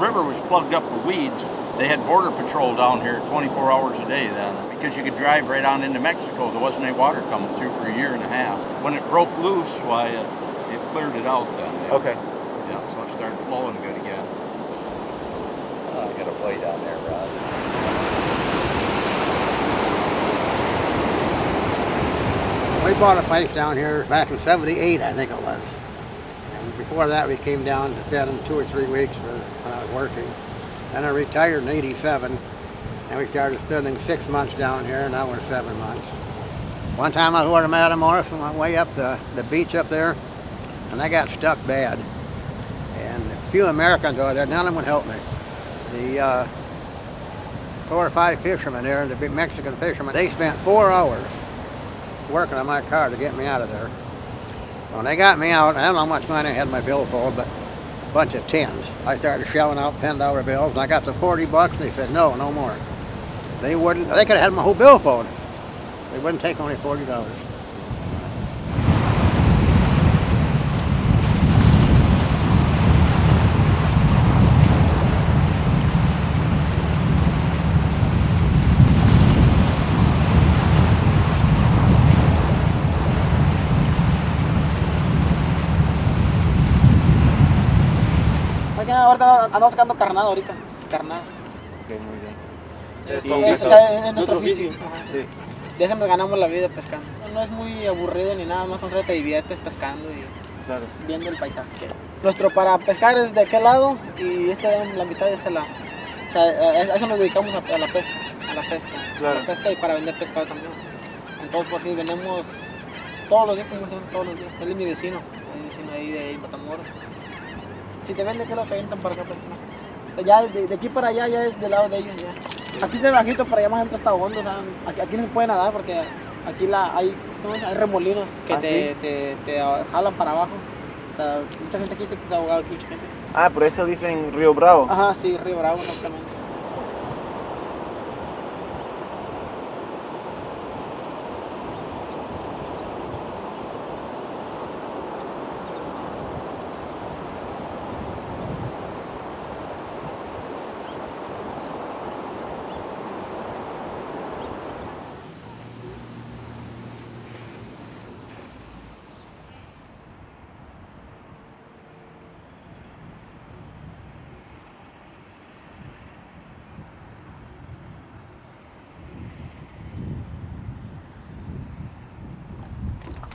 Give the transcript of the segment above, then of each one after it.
river was plugged up with weeds, they had border patrol down here 24 hours a day then, because you could drive right on into Mexico. There wasn't any water coming through for a year and a half. When it broke loose, why, it cleared it out then. Yeah. Okay. Yeah, so it started flowing good again. I got a play down there, Rod. We bought a place down here back in '78, I think it was. And before that, we came down to spend 2 or 3 weeks when I was working. Then I retired in '87, and we started spending 6 months down here, and now we're 7 months. One time I was with Matamoros on my way up the beach up there, and I got stuck bad. And a few Americans over there, none of them would help me. The 4 or 5 fishermen there, the big Mexican fishermen, they spent 4 hours working on my car to get me out of there. When they got me out, I don't know how much money I had in my billfold, but a bunch of tens. I started shelling out $10 bills, and I got to $40, and they said, no more. They wouldn't, they could have had my whole billfold. They wouldn't take only $40. Ahorita andamos sacando carnada ahorita, carnada. Ok, muy bien. Es nuestro oficio. Sí. De eso nos ganamos la vida pescando. No es muy aburrido ni nada, más contrario te diviertes pescando y Claro. viendo el paisaje. Nuestro para pescar es de aquel lado y la mitad de este lado. O sea, a eso nos dedicamos a la pesca, Claro. a la pesca y para vender pescado también. Entonces por si vendemos todos los días, como dicen, todos los días. Él es mi vecino ahí de Matamoros. Si te vende, ¿qué es lo que avientan para acá? Pues, no. Ya de aquí para allá ya es del lado de ellos. Ya. Aquí se ve bajito, pero allá más adentro está hondo. O sea, aquí no se puede nadar porque aquí hay remolinos que te jalan para abajo. O sea, mucha gente aquí dice que se ha ahogado aquí. Ah, por eso dicen Río Bravo. Ajá, sí, Río Bravo, exactamente.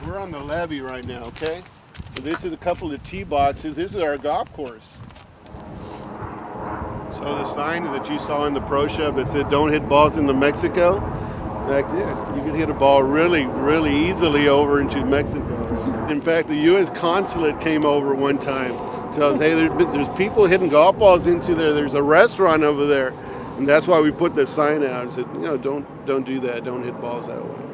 We're on the levee right now, okay? So this is a couple of tee boxes. This is our golf course. So the sign that you saw in the pro shop that said "Don't hit balls into Mexico," back there, you could hit a ball really, really easily over into Mexico. In fact, the U.S. consulate came over one time. Tells us, hey, there's people hitting golf balls into there. There's a restaurant over there, and that's why we put the sign out and said, don't do that. Don't hit balls that way.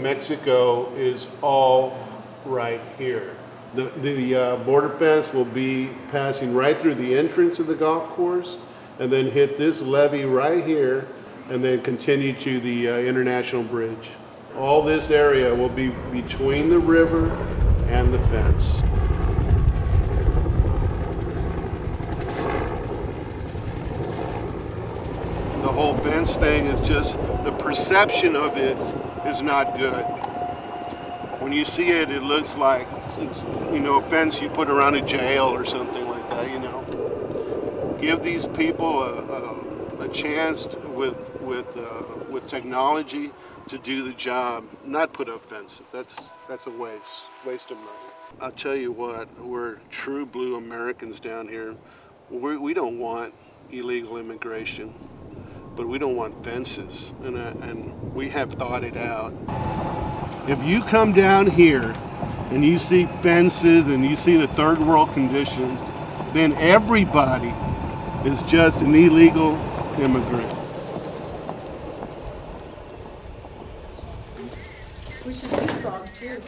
Mexico is all right here. The border fence will be passing right through the entrance of the golf course and then hit this levee right here and then continue to the International Bridge. All this area will be between the river and the fence. The whole fence thing is just, the perception of it is not good. When you see it, it looks like it's, a fence you put around a jail or something like that, Give these people a chance with technology to do the job, not put up fences. That's a waste of money. I'll tell you what, we're true blue Americans down here. We don't want illegal immigration, but we don't want fences, and we have thought it out. If you come down here and you see fences and you see the third world conditions, then everybody is just an illegal immigrant. We should leapfrog too.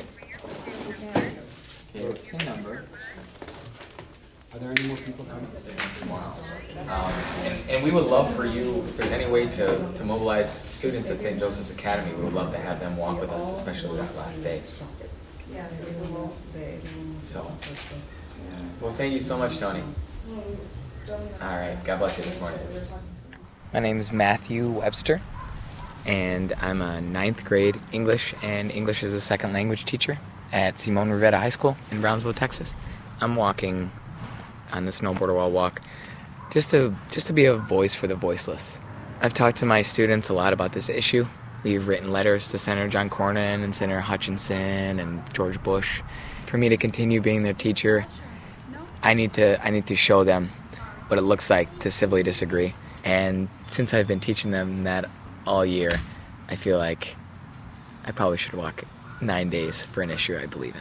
See if we can. Okay, pin number. Are there any more people coming? Tomorrow. And we would love for you, if there's any way to mobilize students at St. Joseph's Academy, we would love to have them walk with us, especially that last day. Yeah, they will. So, well, thank you so much, Tony. All right. God bless you this morning. My name is Matthew Webster, and I'm a 9th grade English and English as a second language teacher at Simon Rivera High School in Brownsville, Texas. I'm walking on the snowboarder wall walk just to be a voice for the voiceless. I've talked to my students a lot about this issue. We've written letters to Senator John Cornyn and Senator Hutchinson and George Bush. For me to continue being their teacher, I need to show them what it looks like to civilly disagree. And since I've been teaching them that all year, I feel like I probably should walk 9 days for an issue I believe in.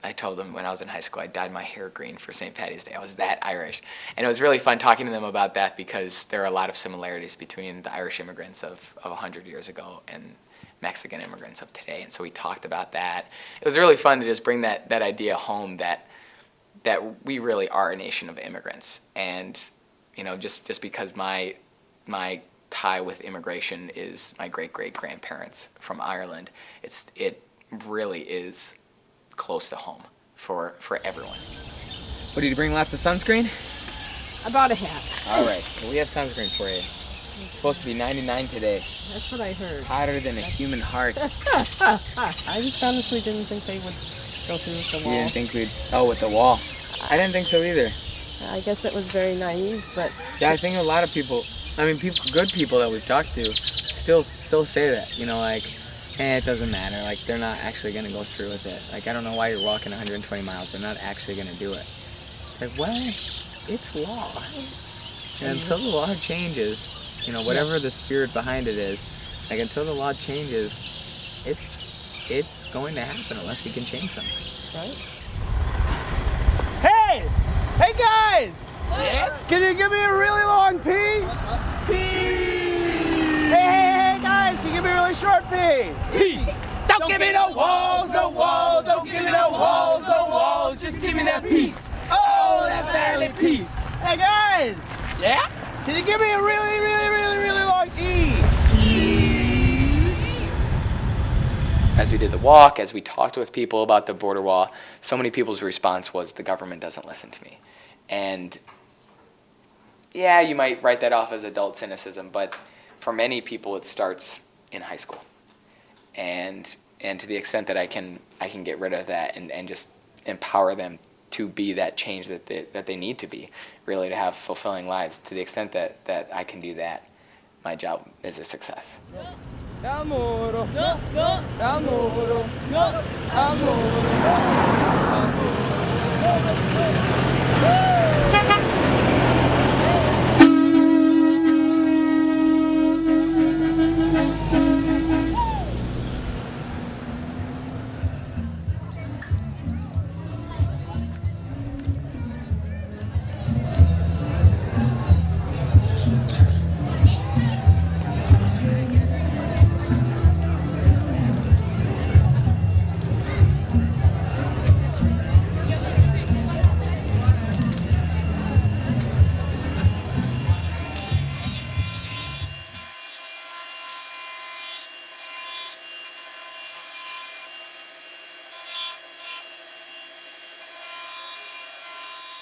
I told them when I was in high school I dyed my hair green for St. Paddy's Day. I was that Irish. And it was really fun talking to them about that because there are a lot of similarities between the Irish immigrants of 100 years ago and Mexican immigrants of today. And so we talked about that. It was really fun to just bring that idea home that we really are a nation of immigrants. And just because my tie with immigration is my great-great-grandparents from Ireland, it really is close to home for everyone. What, did you bring lots of sunscreen? About a hat. All right, well, we have sunscreen for you. It's supposed to be 99 today. That's what I heard. Hotter than a human heart. I just honestly didn't think they would go through with the You wall. didn't think with the wall. I didn't think so either. I guess it was very naive, but Yeah, I think a lot of people, good people that we've talked to still say that, it doesn't matter, like they're not actually gonna go through with it. Like, I don't know why you're walking 120 miles, they're not actually gonna do it. It's like, well, it's law. And until the law changes, whatever the spirit behind it is, like until the law changes, it's going to happen unless we can change something. right? Hey guys! Yes? Can you give me a really long pee? Pee! Hey guys, can you give me a really short pee? Pee! Don't give me no walls, no walls, don't give me no walls, no walls, just give me that peace. Oh, that valley peace. Hey guys! Yeah? Can you give me a really, really, really, really long E? As we did the walk, as we talked with people about the border wall, so many people's response was the government doesn't listen to me. And yeah, you might write that off as adult cynicism, but for many people it starts in high school. And to the extent that I can get rid of that and just empower them to be that change that they need to be, really to have fulfilling lives, to the extent that I can do that, my job is a success.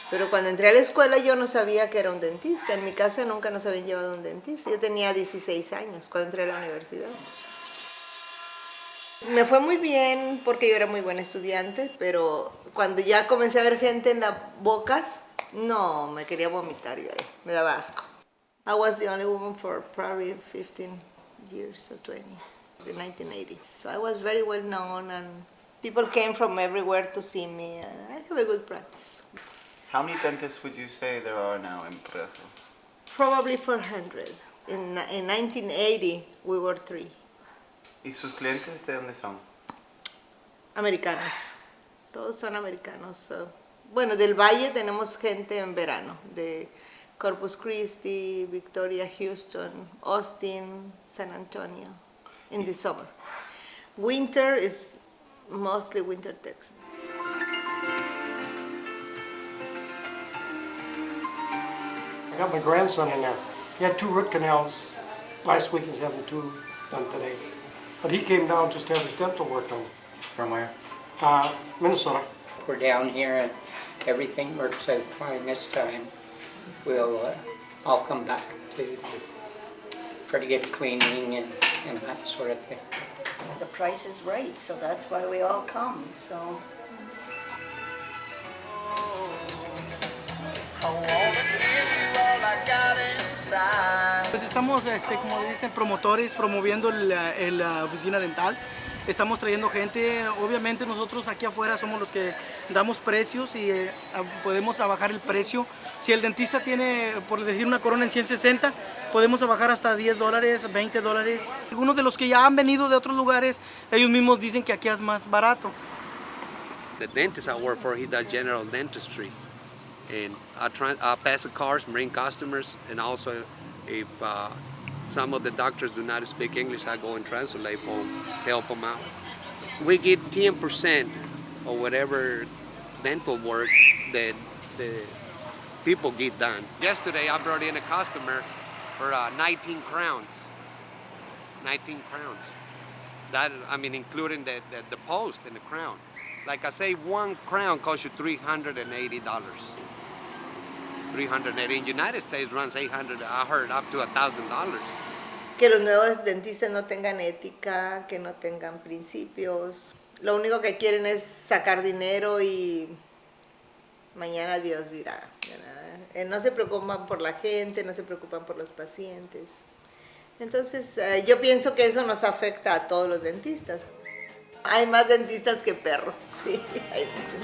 Pero cuando entré a la escuela yo no sabía que era un dentista. En mi casa nunca nos habían llevado a un dentista. Yo tenía 16 años cuando entré a la universidad. Me fue muy bien porque yo era muy buena estudiante, pero cuando ya comencé a ver gente en las bocas, no, me quería vomitar yo ahí. Me daba asco. I was the only woman for probably 15 years or 20 in 1980. So I was very well known and people came from everywhere to see me and I have a good practice. How many dentists would you say there are now in Preso? Probably 400. In 1980, we were 3. ¿Y sus clientes de dónde son? Americanos. Todos son americanos. Bueno, del Valle tenemos gente en verano, de Corpus Christi, Victoria, Houston, Austin, San Antonio, in the summer. Winter is mostly winter Texans. I got my grandson in there. He had 2 root canals. Last week he's having 2 done today. But he came down just to have his dental work done. From where? Minnesota. We're down here and everything works out fine this time. we'll all come back to try to get cleaning and that sort of thing. The price is right, so that's why we all come, so. Pues estamos, como dicen, promotores, promoviendo la oficina dental. Estamos trayendo gente, obviamente nosotros aquí afuera somos los que damos precios y podemos bajar el precio. Si el dentista tiene, por decir, una corona en 160, podemos bajar hasta $10, $20. Algunos de los que ya han venido de otros lugares, ellos mismos dicen que aquí es más barato. The dentist I work for, he does general dentistry. And I pass the cars, bring customers, and also if some of the doctors do not speak English, I go and translate for them, help them out. We get 10% of whatever dental work that the people get done. Yesterday I brought in a customer for 19 crowns. 19 crowns. That, I mean, including the post and the crown. Like I say, one crown costs you $380. $380. In the United States runs $800. I heard up to $1,000. Que los nuevos dentistas no tengan ética, que no tengan principios. Lo único que quieren es sacar dinero y mañana Dios dirá. No se preocupan por la gente, no se preocupan por los pacientes. Entonces, yo pienso que eso nos afecta a todos los dentistas. Hay más dentistas que perros, sí, hay muchos.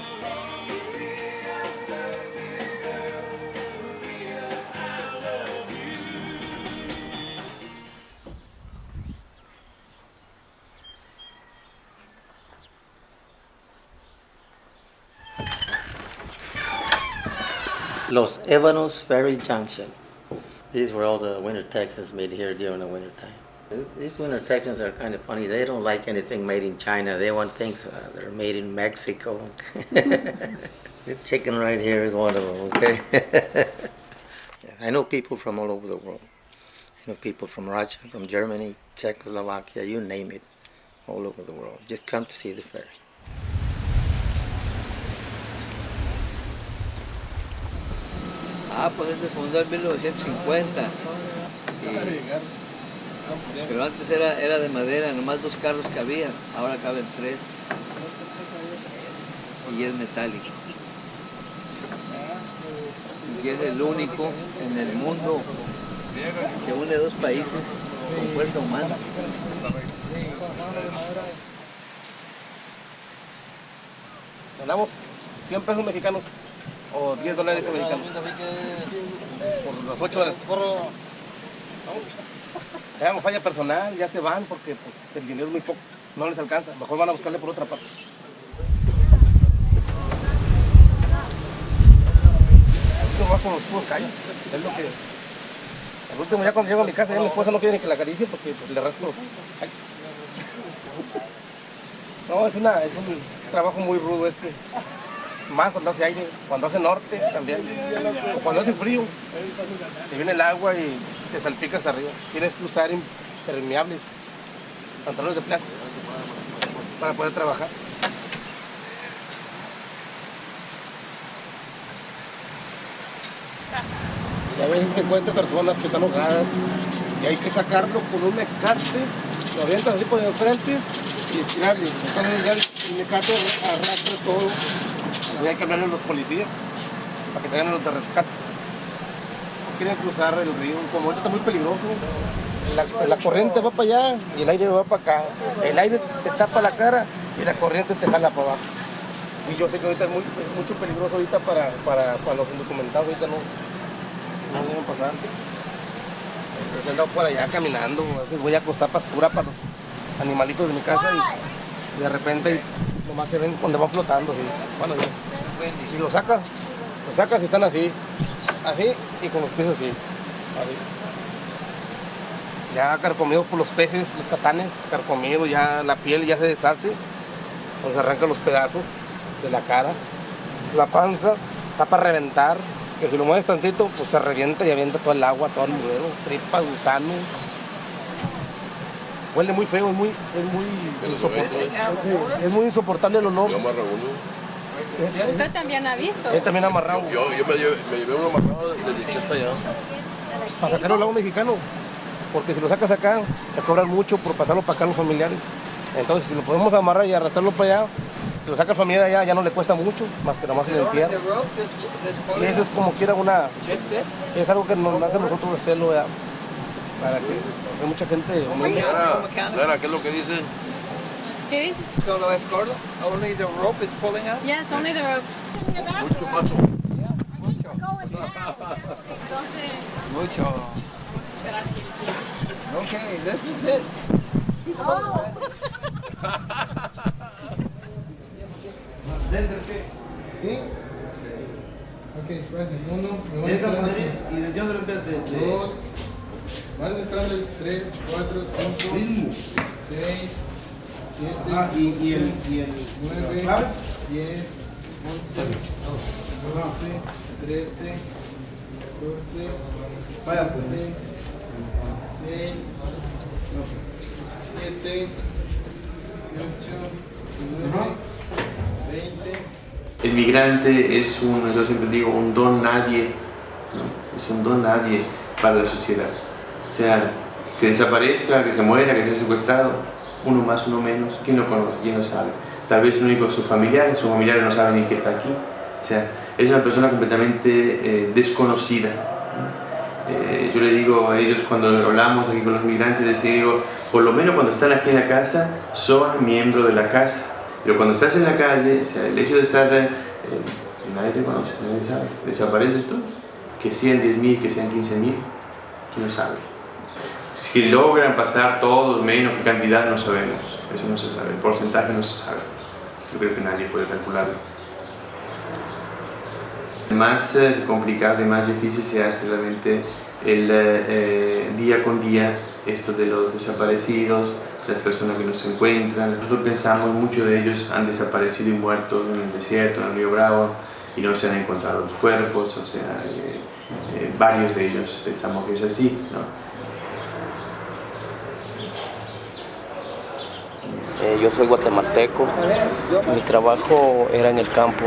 Los Ebanos Ferry Junction. These were all the winter Texans made here during the winter time. These winter Texans are kind of funny. They don't like anything made in China. They want things that are made in Mexico. The chicken right here is one of them, okay? Yeah, I know people from all over the world. I know people from Russia, from Germany, Czechoslovakia, you name it, all over the world. Just come to see the ferry. Pues este se fundó en 1950. Pero antes era de madera, nomás 2 carros cabían, ahora caben 3. Y es metálico. Y es el único en el mundo que une 2 países con fuerza humana. Ganamos 100 pesos mexicanos. O $10 americanos por las 8 horas. Ya no falla personal, ya se van porque pues, el dinero es muy poco, no les alcanza, mejor van a buscarle por otra parte. Yo más con los puros callos, es lo que... Al último ya cuando llego a mi casa, ya mi esposa no quiere ni que la acaricie porque pues, le rasco los callos. No, es un trabajo muy rudo este. Más cuando hace aire, cuando hace norte también, o cuando hace frío, se viene el agua y te salpica hasta arriba. Tienes que usar impermeables, pantalones de plástico, para poder trabajar. Y a veces se encuentran personas que están ahogadas y hay que sacarlo con un mecate, lo avientas así por el frente y estirarle. Entonces ya el mecate arrastra todo. Y hay que hablarle a los policías para que traigan los de rescate. No quieren cruzar el río, como ahorita está muy peligroso. La corriente va para allá y el aire va para acá. El aire te tapa la cara y la corriente te jala para abajo. Y yo sé que ahorita es mucho peligroso ahorita para los indocumentados, ahorita no deben pasar. Yo he andado por allá caminando, a veces voy a acostar pastura para los animalitos de mi casa y de repente nomás se ven donde van flotando, así. Bueno, si lo sacas y están así y con los pies así. Ya carcomidos por los peces, los catanes, carcomidos, ya la piel ya se deshace, entonces arrancan los pedazos de la cara. La panza está para reventar, que si lo mueves tantito, pues se revienta y avienta todo el agua, todo el mudero, tripas, gusanos. Huele muy feo, es muy insoportable el olor. ¿Usted también ha visto? Él también amarrado. Yo me llevé uno amarrado y le dije hasta allá. Para sacarlo al lago mexicano. Porque si lo sacas acá, te cobran mucho por pasarlo para acá a los familiares. Entonces, si lo podemos amarrar y arrastrarlo para allá, si lo saca el familiar allá, ya no le cuesta mucho, más que nada más el entierro. Y eso es como quiera una... Es algo que nos hace a nosotros hacerlo, ¿verdad? Para que hay mucha gente... Clara, ¿qué es lo que dice? ¿Qué dice? Solo es corto. Only the rope is pulling up. Yes, only the rope. Mucho paso. Mucho. Okay, this is it. ¿Sí? Ok, pues uno, y desde dónde lo empiezas? dos, van esperando el 3, 4, 5, 6, 7, y el 9, 10, 11, 12, 13, 14, Vaya, pues. 15, 16, 17, 18, 19, 20. El migrante es yo siempre digo, un don nadie, ¿no? Es un don nadie para la sociedad. O sea, que desaparezca, que se muera, que sea secuestrado, uno más, uno menos, ¿quién lo conoce? ¿Quién lo sabe? Tal vez lo único sus familiares no saben ni que está aquí. O sea, es una persona completamente desconocida, ¿no? Yo le digo a ellos cuando hablamos aquí con los migrantes, les digo, por lo menos cuando están aquí en la casa, son miembros de la casa. Pero cuando estás en la calle, o sea, el hecho de estar, nadie te conoce, nadie sabe. Desapareces tú, que sean 10.000, que sean 15.000, ¿quién lo sabe? Si logran pasar todos, menos, qué cantidad, no sabemos. Eso no se sabe, el porcentaje no se sabe. Yo creo que nadie puede calcularlo. Más complicado y más difícil se hace realmente el día con día, esto de los desaparecidos, las personas que no se encuentran. Nosotros pensamos, muchos de ellos han desaparecido y muerto en el desierto, en el Río Bravo, y no se han encontrado los cuerpos, o sea, varios de ellos pensamos que es así, ¿no? Yo soy guatemalteco, mi trabajo era en el campo.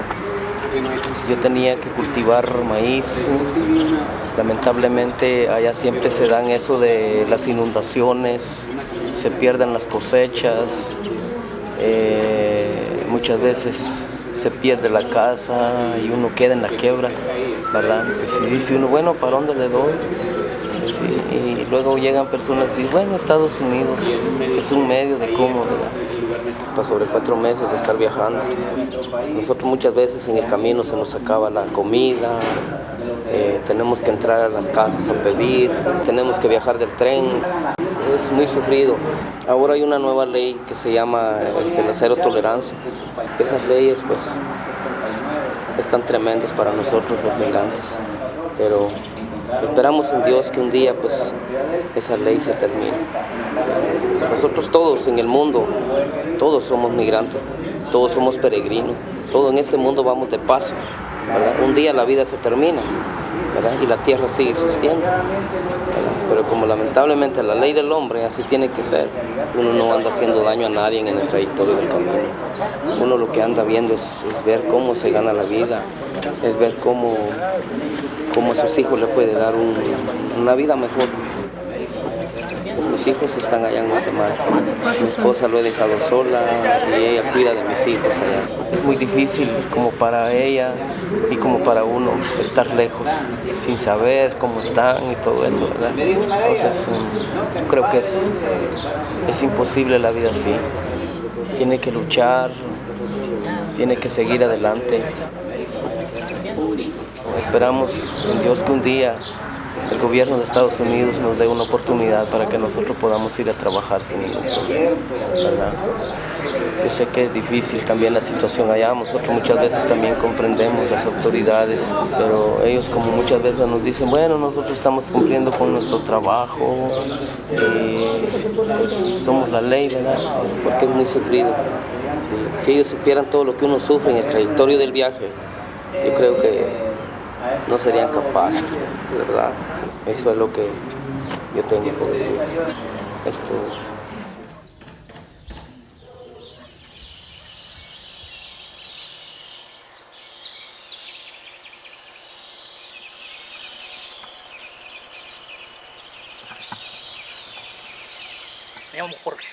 Yo tenía que cultivar maíz. Lamentablemente allá siempre se dan eso de las inundaciones, se pierden las cosechas, muchas veces se pierde la casa y uno queda en la quiebra, ¿verdad? Y si dice uno, bueno, ¿para dónde le doy? Sí, y luego llegan personas y dicen, bueno, Estados Unidos es un medio de cómo, ¿verdad? Para sobre 4 meses de estar viajando. Nosotros muchas veces en el camino se nos acaba la comida, tenemos que entrar a las casas a pedir, tenemos que viajar del tren. Es muy sufrido. Ahora hay una nueva ley que se llama la cero tolerancia. Esas leyes pues están tremendas para nosotros los migrantes, pero esperamos en Dios que un día pues esa ley se termine. Nosotros todos en el mundo, todos somos migrantes, todos somos peregrinos, todos en este mundo vamos de paso, ¿verdad? Un día la vida se termina, ¿verdad? Y la tierra sigue existiendo, ¿verdad? Pero como lamentablemente la ley del hombre así tiene que ser, uno no anda haciendo daño a nadie en el trayectorio del camino. Uno lo que anda viendo es ver cómo se gana la vida, es ver cómo a sus hijos le puede dar una vida mejor. Mis hijos están allá en Guatemala. Mi esposa lo he dejado sola y ella cuida de mis hijos allá. Es muy difícil como para ella y como para uno estar lejos, sin saber cómo están y todo eso, ¿verdad? Entonces, yo creo que es imposible la vida así. Tiene que luchar, tiene que seguir adelante. Esperamos en Dios que un día el gobierno de Estados Unidos nos dé una oportunidad para que nosotros podamos ir a trabajar sin ningún problema, ¿verdad? Yo sé que es difícil también la situación allá, nosotros muchas veces también comprendemos las autoridades, pero ellos como muchas veces nos dicen, bueno, nosotros estamos cumpliendo con nuestro trabajo, pues somos la ley, ¿verdad? Porque es muy sufrido. Si ellos supieran todo lo que uno sufre en el trayectorio del viaje, yo creo que no serían capaces, ¿verdad? Eso es lo que yo tengo que decir. Me llamo Jorge,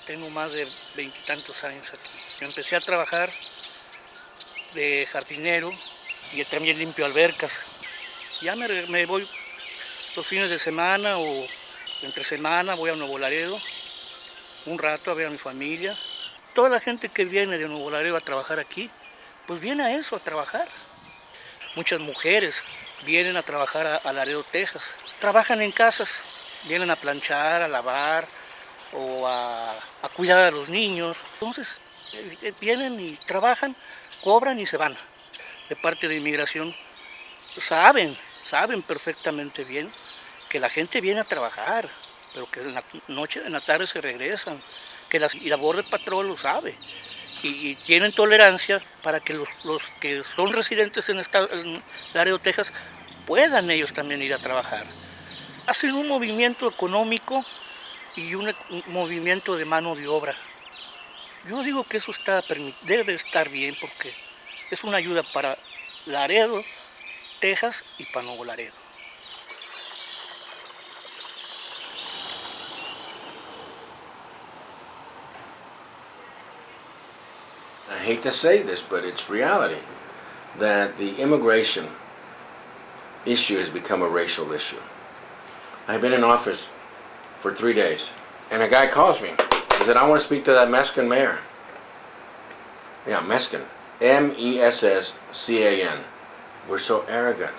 tengo más de 20 y tantos años aquí. Yo empecé a trabajar de jardinero y también limpio albercas. Ya me voy los fines de semana o entre semana, voy a Nuevo Laredo un rato a ver a mi familia. Toda la gente que viene de Nuevo Laredo a trabajar aquí, pues viene a eso, a trabajar. Muchas mujeres vienen a trabajar a Laredo, Texas. Trabajan en casas, vienen a planchar, a lavar o a cuidar a los niños. Entonces vienen y trabajan, cobran y se van. De parte de inmigración saben perfectamente bien que la gente viene a trabajar, pero que en la noche, en la tarde se regresan, y la Border Patrol lo sabe. Y tienen tolerancia para que los que son residentes en Laredo, Texas, puedan ellos también ir a trabajar. Hacen un movimiento económico y un movimiento de mano de obra. Yo digo que eso debe estar bien porque es una ayuda para Laredo, Texas y para Nuevo Laredo. I hate to say this, but it's reality, that the immigration issue has become a racial issue. I've been in office for 3 days, and a guy calls me. He said, I want to speak to that Mexican mayor. Yeah, Mexican. M-E-S-S-C-A-N. We're so arrogant.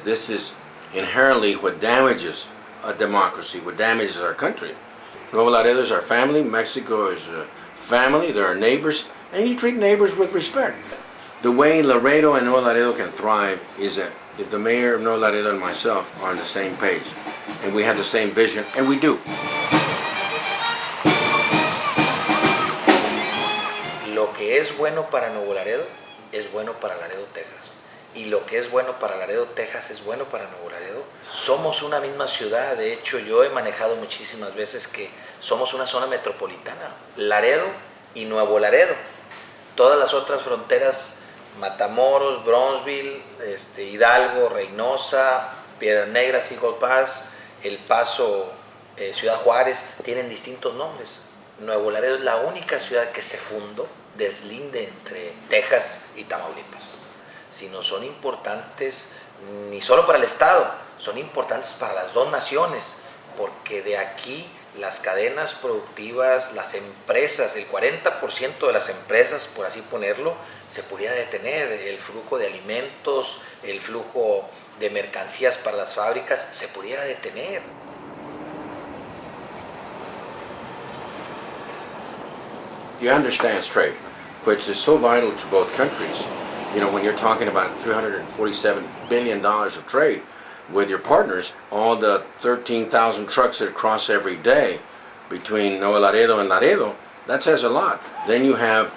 This is inherently what damages a democracy, what damages our country. Nuevo Laredo is our family, Mexico is a family, they're our neighbors, and you treat neighbors with respect. The way Laredo and Nuevo Laredo can thrive is that if the mayor of Nuevo Laredo and myself are on the same page, and we have the same vision, and we do. Lo que es bueno para Nuevo Laredo es bueno para Laredo, Texas. Y lo que es bueno para Laredo, Texas es bueno para Nuevo Laredo. Somos una misma ciudad. De hecho, yo he manejado muchísimas veces que somos una zona metropolitana. Laredo y Nuevo Laredo. Todas las otras fronteras, Matamoros, Bronzeville, Hidalgo, Reynosa, Piedras Negras, Eagle Pass, El Paso, Ciudad Juárez, tienen distintos nombres. Nuevo Laredo es la única ciudad que se fundó, deslinde entre Texas y Tamaulipas. Sino son importantes ni solo para el Estado, son importantes para las dos naciones, porque de aquí las cadenas productivas, las empresas, el 40% de las empresas, por así ponerlo, se podría detener. El flujo de alimentos, el flujo de mercancías para las fábricas se pudiera detener. You understand trade, which is so vital to both countries. You know, when you're talking about $347 billion of trade with your partners, all the 13,000 trucks that cross every day between Nuevo Laredo and Laredo, that says a lot. Then you have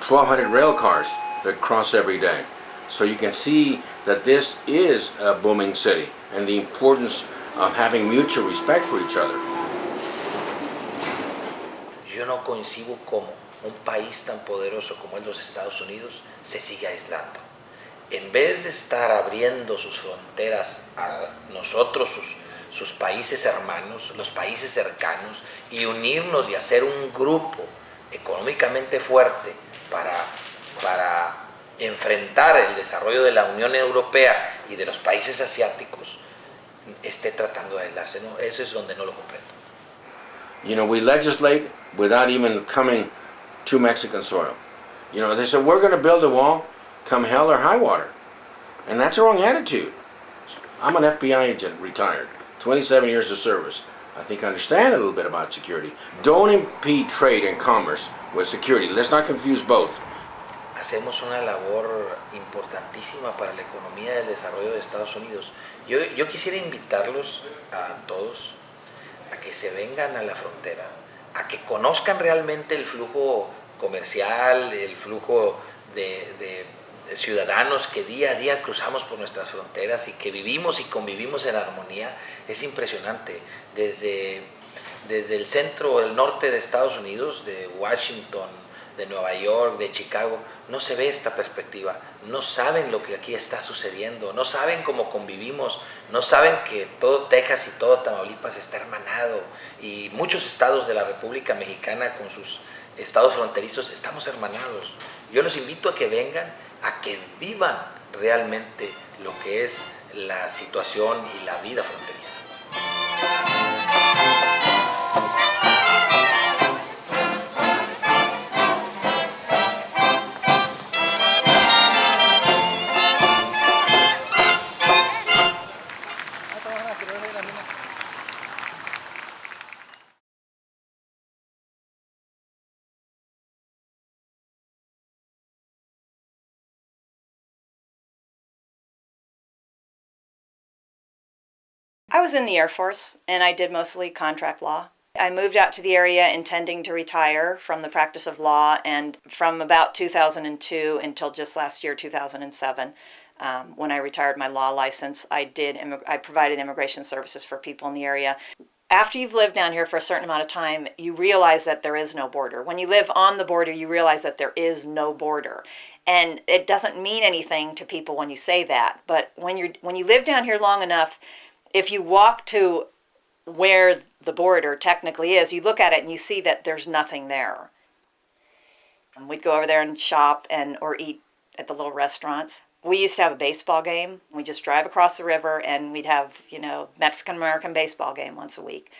1,200 rail cars that cross every day. So you can see that this is a booming city and the importance of having mutual respect for each other. Yo no concibo cómo un país tan poderoso como es los Estados Unidos se sigue aislando. En vez de estar abriendo sus fronteras a nosotros, sus países hermanos, los países cercanos, y unirnos y hacer un grupo económicamente fuerte para enfrentar el desarrollo de la Unión Europea y de los países asiáticos, esté tratando de aislarse. No, eso es donde no lo comprendo. You know, we legislate without even coming to Mexican soil. You know, they said, we're going to build a wall, come hell or high water. And that's the wrong attitude. I'm an FBI agent, retired, 27 years of service. I think I understand a little bit about security. Don't impede trade and commerce with security. Let's not confuse both. Hacemos una labor importantísima para la economía y el desarrollo de Estados Unidos. Yo quisiera invitarlos a todos a que se vengan a la frontera, a que conozcan realmente el flujo comercial, el flujo de ciudadanos que día a día cruzamos por nuestras fronteras y que vivimos y convivimos en armonía. Es impresionante. Desde el centro, el norte de Estados Unidos, de Washington, de Nueva York, de Chicago, no se ve esta perspectiva, no saben lo que aquí está sucediendo, no saben cómo convivimos, no saben que todo Texas y todo Tamaulipas está hermanado y muchos estados de la República Mexicana con sus estados fronterizos estamos hermanados. Yo los invito a que vengan, a que vivan realmente lo que es la situación y la vida fronteriza. I was in the Air Force, and I did mostly contract law. I moved out to the area intending to retire from the practice of law, and from about 2002 until just last year, 2007, when I retired my law license, I provided immigration services for people in the area. After you've lived down here for a certain amount of time, you realize that there is no border. When you live on the border, you realize that there is no border. And it doesn't mean anything to people when you say that, but when you live down here long enough, if you walk to where the border technically is, you look at it and you see that there's nothing there. We'd go over there and shop or eat at the little restaurants. We used to have a baseball game. We'd just drive across the river and we'd have, Mexican-American baseball game once a week.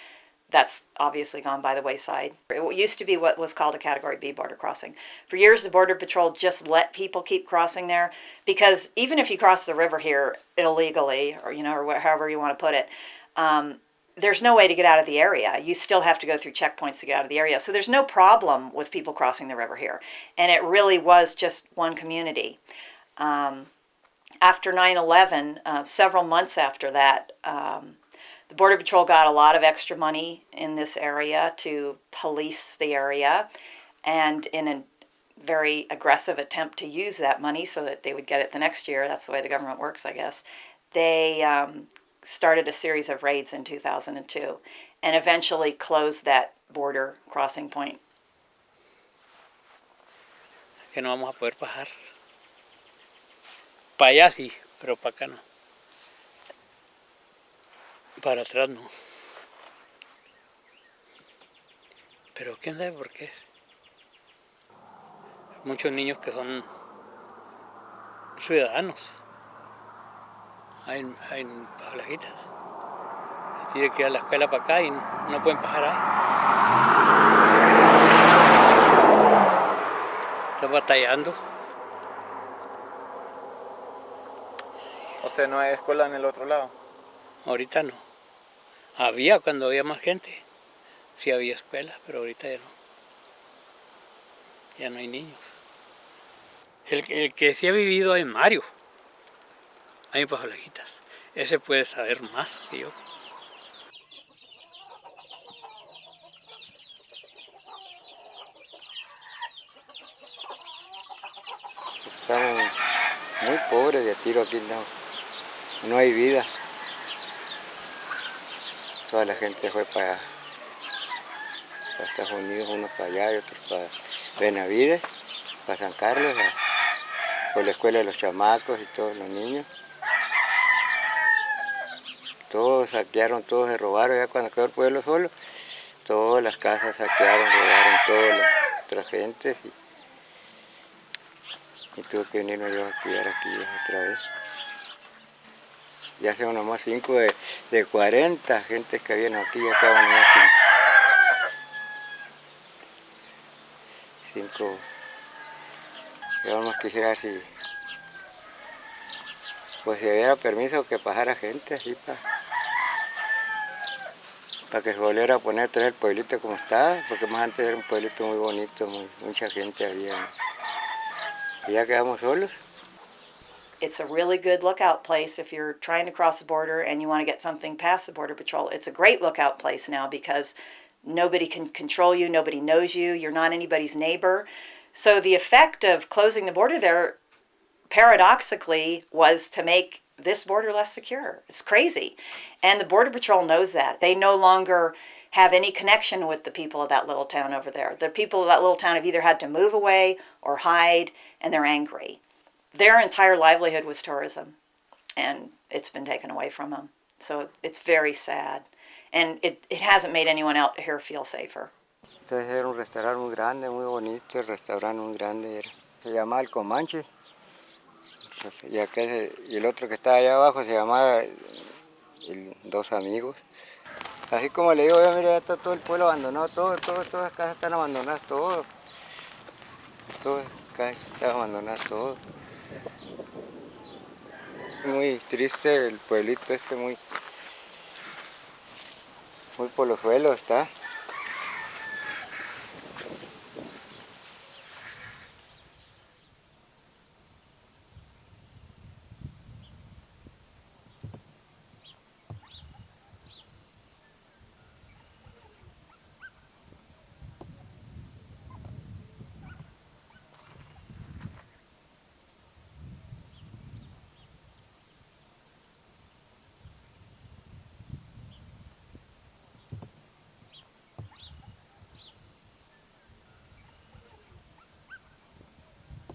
That's obviously gone by the wayside. It used to be what was called a Category B border crossing. For years, the Border Patrol just let people keep crossing there because even if you cross the river here illegally or however you want to put it, there's no way to get out of the area. You still have to go through checkpoints to get out of the area. So there's no problem with people crossing the river here. And it really was just one community. After 9/11, several months after that, the Border Patrol got a lot of extra money in this area to police the area, and in a very aggressive attempt to use that money so that they would get it the next year, that's the way the government works, I guess, they started a series of raids in 2002 and eventually closed that border crossing point. Que no vamos a poder bajar. Para allá sí, pero para acá no. Para atrás no. Pero quién sabe por qué. Muchos niños que son ciudadanos. Hay palajitas. Tienen que ir a la escuela para acá y no pueden bajar ahí. Están batallando. O sea, ¿no hay escuela en el otro lado? Ahorita no. Había cuando había más gente. Sí había escuela, pero ahorita ya no. Ya no hay niños. El que sí ha vivido en Mario. Ahí en Pajolajitas. Ese puede saber más que yo. Estamos muy pobres de tiro aquí, no hay vida. Toda la gente fue para Estados Unidos, unos para allá y otros para Benavides, para San Carlos, por la escuela de los chamacos y todos los niños. Todos saquearon, todos se robaron, ya cuando quedó el pueblo solo, todas las casas saquearon, robaron toda la otra gente y tuve que venirme yo a cuidar aquí otra vez. Ya son nomás 5 de 40 gentes que habían aquí, ya quedaban nomás 5. Yo más quisiera si hubiera permiso que pasara gente así para que se volviera a poner otra vez el pueblito como estaba, porque más antes era un pueblito muy bonito, mucha gente había. Y ya quedamos solos. It's a really good lookout place if you're trying to cross the border and you want to get something past the Border Patrol. It's a great lookout place now because nobody can control you, nobody knows you, you're not anybody's neighbor. So the effect of closing the border there, paradoxically, was to make this border less secure. It's crazy. And the Border Patrol knows that. They no longer have any connection with the people of that little town over there. The people of that little town have either had to move away or hide, and they're angry. Their entire livelihood was tourism, and it's been taken away from them. So it's very sad. And it hasn't made anyone out here feel safer. Entonces era un restaurante muy grande, muy bonito, el restaurante muy grande era. Se llamaba El Comanche. Y el otro que estaba allá abajo se llamaba Dos Amigos. Así como le digo, mira, ya está todo el pueblo abandonado, todas las casas están abandonadas, todas las casas están abandonadas, todo. Muy triste el pueblito muy por los suelos está.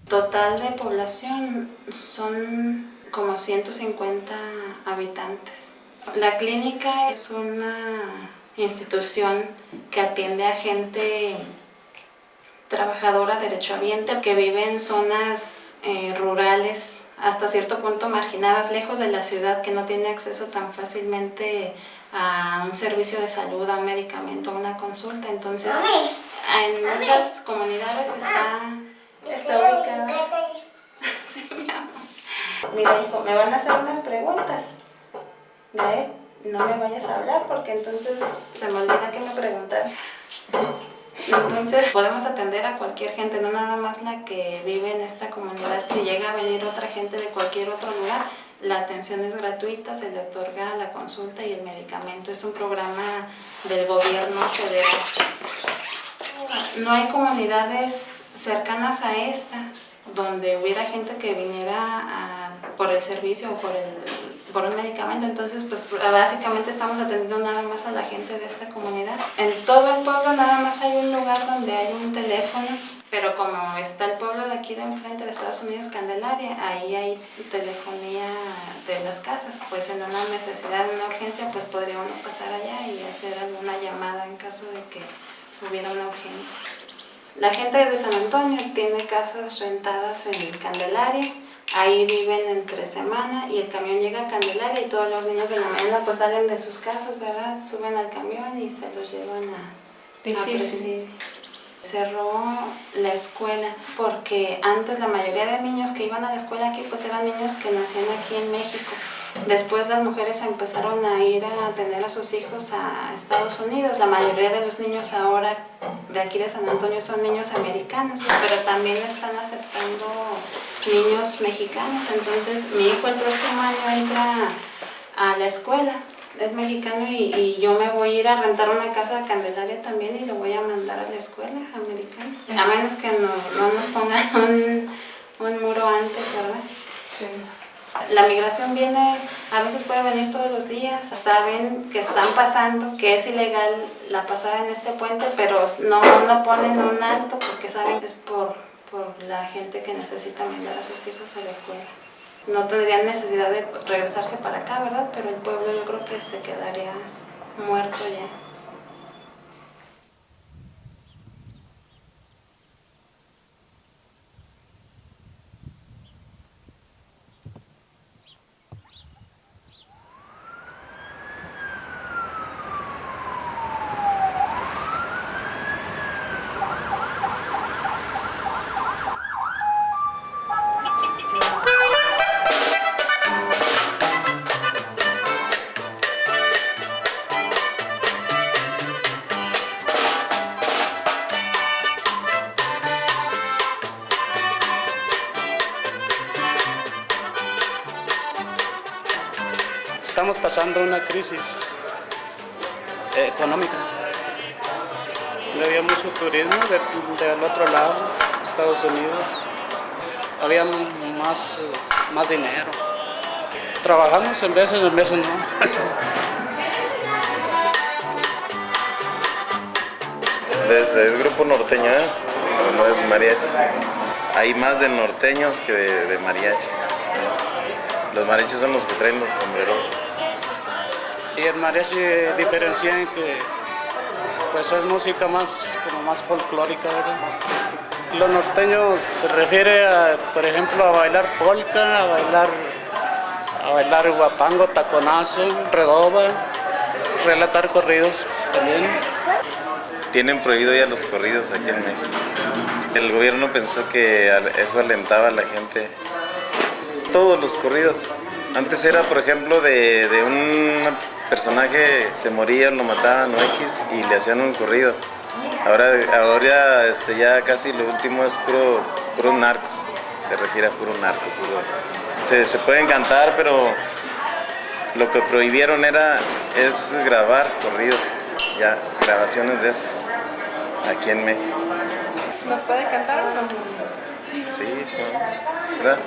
Total de población son como 150 habitantes. La clínica es una institución que atiende a gente trabajadora, derechohabiente, que vive en zonas rurales, hasta cierto punto marginadas, lejos de la ciudad, que no tiene acceso tan fácilmente a un servicio de salud, a un medicamento, a una consulta. Entonces, en muchas comunidades está ubicada. Sí, mi amor. Mira, hijo, me van a hacer unas preguntas. No me vayas a hablar porque entonces se me olvida que me preguntaron. Entonces podemos atender a cualquier gente, no nada más la que vive en esta comunidad. Si llega a venir otra gente de cualquier otro lugar, la atención es gratuita, se le otorga la consulta y el medicamento. Es un programa del gobierno federal. No hay comunidades cercanas a esta donde hubiera gente que viniera por el servicio o por un medicamento. Entonces, pues básicamente estamos atendiendo nada más a la gente de esta comunidad. En todo el pueblo nada más hay un lugar donde hay un teléfono, pero como está el pueblo de aquí de enfrente de Estados Unidos, Candelaria, ahí hay telefonía de las casas. Pues en una necesidad, en una urgencia, pues podría uno pasar allá y hacer alguna llamada en caso de que hubiera una urgencia. La gente de San Antonio tiene casas rentadas en Candelaria. Ahí viven entre semana y el camión llega a Candelaria y todos los niños de la mañana pues salen de sus casas, ¿verdad? Suben al camión y se los llevan a Presidio. Cerró la escuela porque antes la mayoría de niños que iban a la escuela aquí pues eran niños que nacían aquí en México. Después las mujeres empezaron a ir a tener a sus hijos a Estados Unidos. La mayoría de los niños ahora de aquí de San Antonio son niños americanos, pero también están aceptando niños mexicanos. Entonces mi hijo el próximo año entra a la escuela, es mexicano y yo me voy a ir a rentar una casa de Candelaria también y lo voy a mandar a la escuela americana. A menos que no nos pongan un muro antes, ¿verdad? Sí. La migración viene, a veces puede venir todos los días, saben que están pasando, que es ilegal la pasada en este puente, pero no ponen un alto porque saben que es por la gente que necesita mandar a sus hijos a la escuela. No tendrían necesidad de regresarse para acá, ¿verdad? Pero el pueblo yo creo que se quedaría muerto ya. Estamos pasando una crisis económica. Había mucho turismo del otro lado, Estados Unidos. Había más dinero. Trabajamos en veces no. Desde el grupo norteño, pero no es mariachi. Hay más de norteños que de mariachi. Los mariachis son los que traen los sombreros. Y el mariachi diferencia en que pues es música más folclórica, ¿verdad? Los norteños se refiere a, por ejemplo, a bailar polka, a bailar guapango, taconazo, redoba, relatar corridos también. Tienen prohibido ya los corridos aquí en México. El gobierno pensó que eso alentaba a la gente. Todos los corridos. Antes era, por ejemplo, de un personaje se moría, lo mataban o X y le hacían un corrido. Ahora ya casi lo último es puro narcos. Se refiere a puro narco, Se pueden cantar, pero lo que prohibieron es grabar corridos, ya grabaciones de esos aquí en México. ¿Nos puede cantar o no? Sí, ¿verdad?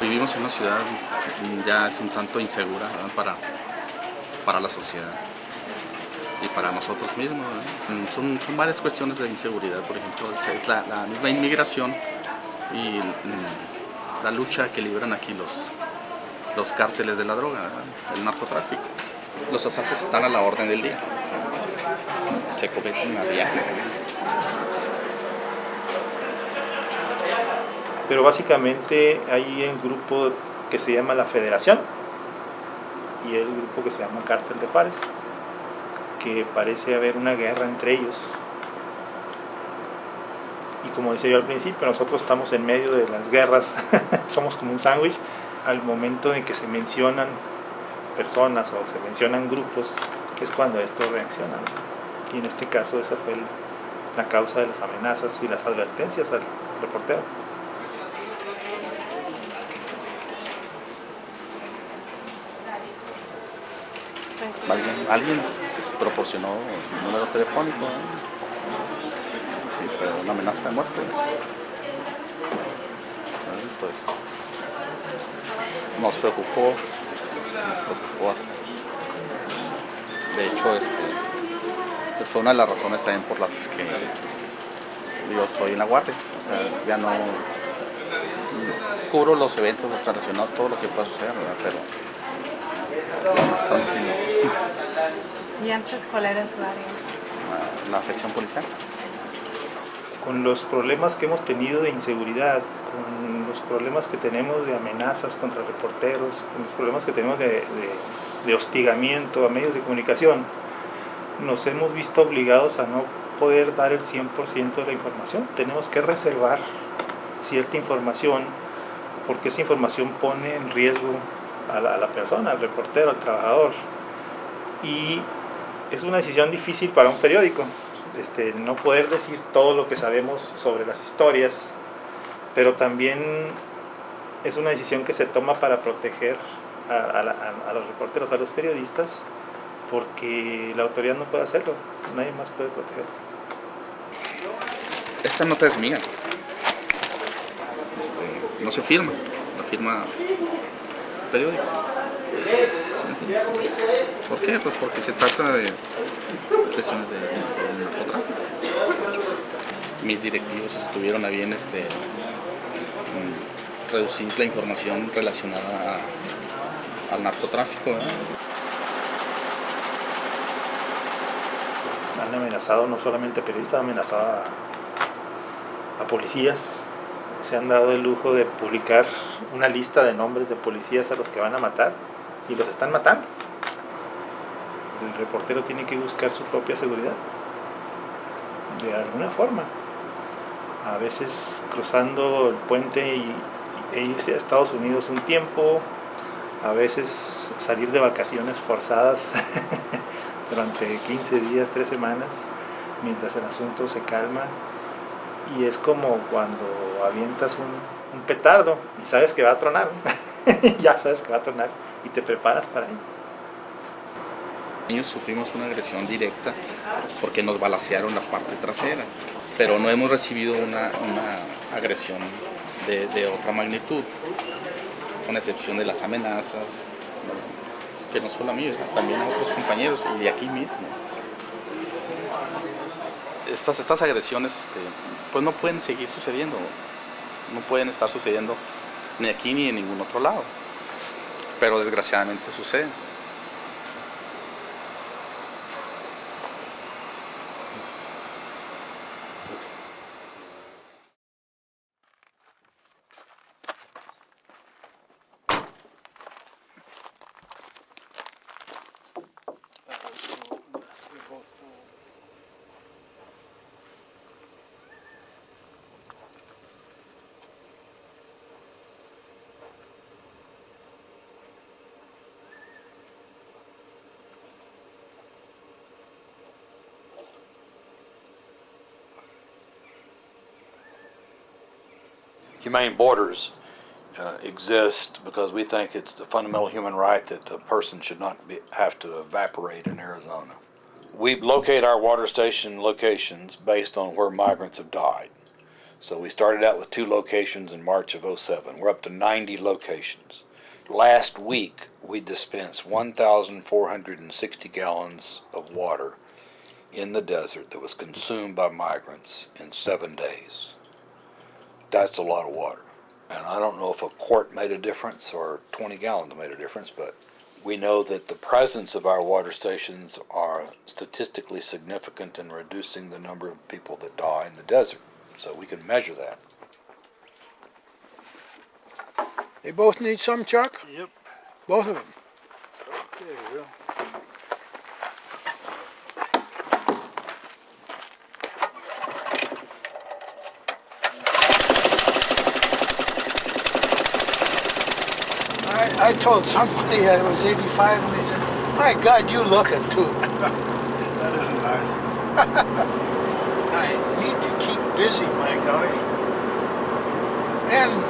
Vivimos en una ciudad ya es un tanto insegura, ¿verdad? para la sociedad y para nosotros mismos, ¿verdad? Son varias cuestiones de inseguridad, por ejemplo, es la misma inmigración y la lucha que libran aquí los cárteles de la droga, ¿verdad? El narcotráfico. Los asaltos están a la orden del día, se cometen a diario. Pero básicamente hay un grupo que se llama la Federación y el grupo que se llama Cártel de Juárez, que parece haber una guerra entre ellos. Y como decía yo al principio, nosotros estamos en medio de las guerras, somos como un sándwich. Al momento en que se mencionan personas o se mencionan grupos, es cuando estos reaccionan. Y en este caso esa fue la causa de las amenazas y las advertencias al reportero. Alguien proporcionó el número telefónico, sí, fue una amenaza de muerte. Pues nos preocupó hasta. De hecho, fue una de las razones también por las que yo estoy en la guardia. O sea, ya no cubro los eventos relacionados, todo lo que pueda suceder, ¿verdad? Pero más tranquilo. ¿Y antes cuál era su área? la sección policial. Con los problemas que hemos tenido de inseguridad, con los problemas que tenemos de amenazas contra reporteros, con los problemas que tenemos de hostigamiento a medios de comunicación, nos hemos visto obligados a no poder dar el 100% de la información. Tenemos que reservar cierta información porque esa información pone en riesgo a la persona, al reportero, al trabajador. Y es una decisión difícil para un periódico, no poder decir todo lo que sabemos sobre las historias, pero también es una decisión que se toma para proteger a los reporteros, a los periodistas, porque la autoridad no puede hacerlo, nadie más puede protegerlos. Esta nota es mía. No se firma, la firma el periódico. ¿Por qué? Pues porque se trata de cuestiones de narcotráfico. Mis directivos estuvieron a bien reducir la información relacionada al narcotráfico. Han amenazado no solamente a periodistas, han amenazado a policías. Se han dado el lujo de publicar una lista de nombres de policías a los que van a matar y los están matando. El reportero tiene que buscar su propia seguridad de alguna forma, a veces cruzando el puente e irse a Estados Unidos un tiempo, a veces salir de vacaciones forzadas durante 15 días, 3 semanas, mientras el asunto se calma. Y es como cuando avientas un petardo y sabes que va a tronar, ya sabes que va a tronar y te preparas para ello. Nosotros sufrimos una agresión directa porque nos balacearon la parte trasera, pero no hemos recibido una agresión de otra magnitud, con excepción de las amenazas, que no solo a mí, también a otros compañeros y de aquí mismo. Estas agresiones pues no pueden seguir sucediendo, no pueden estar sucediendo ni aquí ni en ningún otro lado, pero desgraciadamente suceden. Humane Borders exist because we think it's a fundamental human right that a person should not have to evaporate in Arizona. We locate our water station locations based on where migrants have died. So we started out with 2 locations in March of '07. We're up to 90 locations. Last week, we dispensed 1,460 gallons of water in the desert that was consumed by migrants in 7 days. That's a lot of water. And I don't know if a quart made a difference or 20 gallons made a difference, but we know that the presence of our water stations are statistically significant in reducing the number of people that die in the desert. So we can measure that. They both need some, Chuck? Yep. Both of them? Okay, well. I told somebody I was 85 and they said, my God, you looking too. That isn't nice. I need to keep busy, my golly. And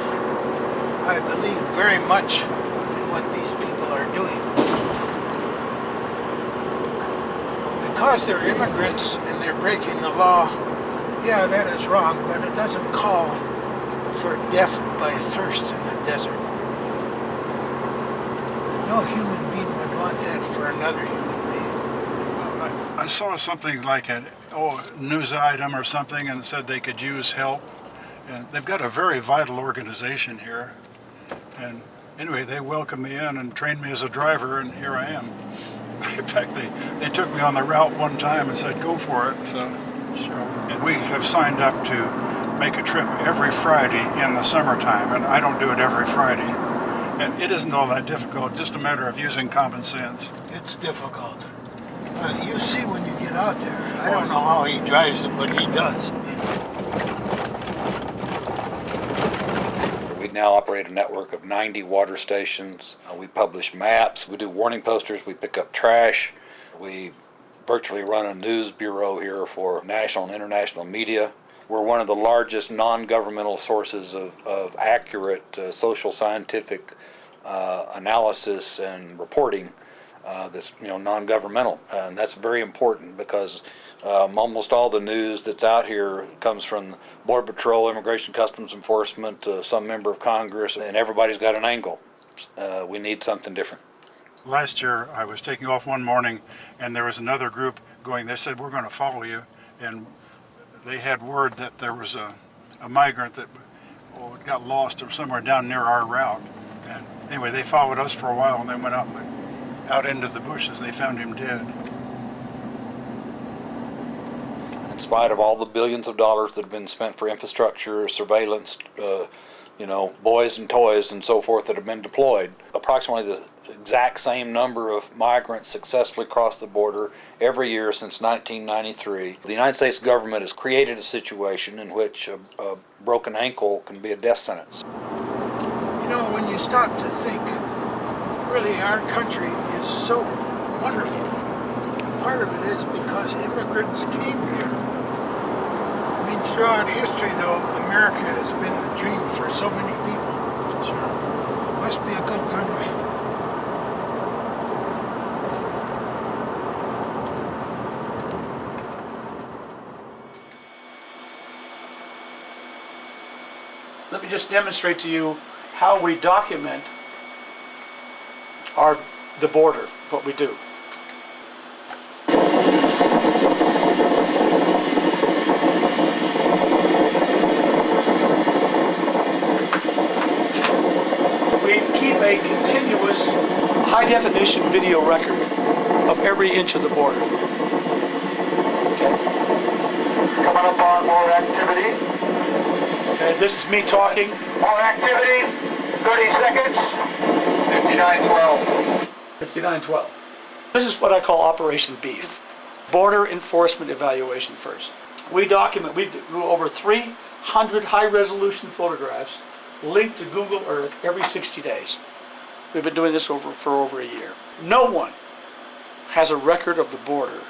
I believe very much in what these people are doing. You know, because they're immigrants and they're breaking the law, yeah, that is wrong, but it doesn't call for death by thirst in the desert. No human being would want that for another human being. I saw something like a news item or something and said they could use help. And they've got a very vital organization here. And anyway, they welcomed me in and trained me as a driver, and here I am. In fact, they took me on the route one time and said, go for it. So, and we have signed up to make a trip every Friday in the summertime, and I don't do it every Friday. And it isn't all that difficult, just a matter of using common sense. It's difficult. You see when you get out there. I don't know how he drives it, but he does. We now operate a network of 90 water stations. We publish maps, we do warning posters, we pick up trash. We virtually run a news bureau here for national and international media. We're one of the largest non-governmental sources of accurate social scientific analysis and reporting that's non-governmental, and that's very important because almost all the news that's out here comes from Border Patrol, Immigration Customs Enforcement, some member of Congress, and everybody's got an angle. We need something different. Last year, I was taking off one morning, and there was another group going. They said, we're going to follow you, and they had word that there was a migrant that got lost or somewhere down near our route. And anyway, they followed us for a while, and then went out into the bushes. They found him dead. In spite of all the billions of dollars that have been spent for infrastructure, surveillance, boys and toys and so forth that have been deployed, approximately the exact same number of migrants successfully cross the border every year since 1993. The United States government has created a situation in which a broken ankle can be a death sentence. You know, when you stop to think, really our country is so wonderful. Part of it is because immigrants came here. I mean, throughout history, though, America has been the dream for so many people. Must be a good country. Let me just demonstrate to you how we document the border, what we do. We keep a continuous high-definition video record of every inch of the border. Okay. Coming up on more activity. Okay, this is me talking. More activity. 30 seconds. 5912. 5912. This is what I call Operation Beef. Border Enforcement Evaluation first. We document, we do over 300 high-resolution photographs linked to Google Earth every 60 days. We've been doing this for over a year. No one has a record of the border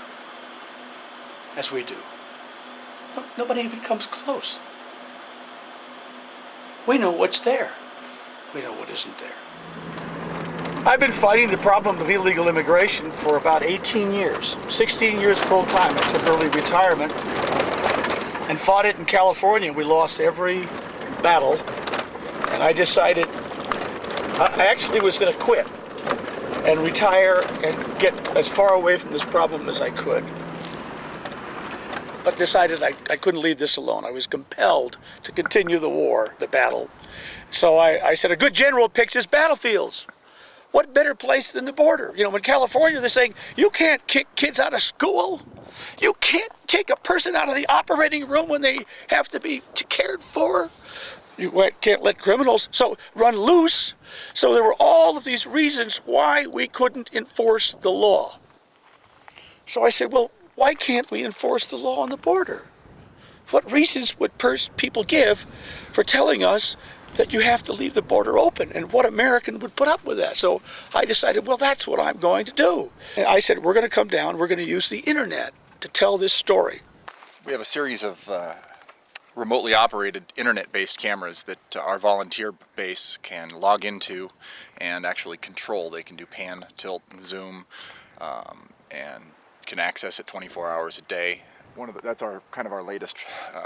as we do. Nobody even comes close. We know what's there. We know what isn't there. I've been fighting the problem of illegal immigration for about 18 years. 16 years full-time. I took early retirement and fought it in California. We lost every battle. And I decided I actually was going to quit and retire and get as far away from this problem as I could. But decided I couldn't leave this alone. I was compelled to continue the war, the battle. So I said, a good general picks his battlefields. What better place than the border? You know, in California, they're saying, you can't kick kids out of school. You can't take a person out of the operating room when they have to be cared for. You can't let criminals run loose. So there were all of these reasons why we couldn't enforce the law. So I said, well, why can't we enforce the law on the border? What reasons would people give for telling us that you have to leave the border open? And what American would put up with that? So I decided, well, that's what I'm going to do. And I said, we're going to come down, we're going to use the internet to tell this story. We have a series of remotely operated internet-based cameras that our volunteer base can log into and actually control. They can do pan, tilt, and zoom, and can access it 24 hours a day. That's our kind of our latest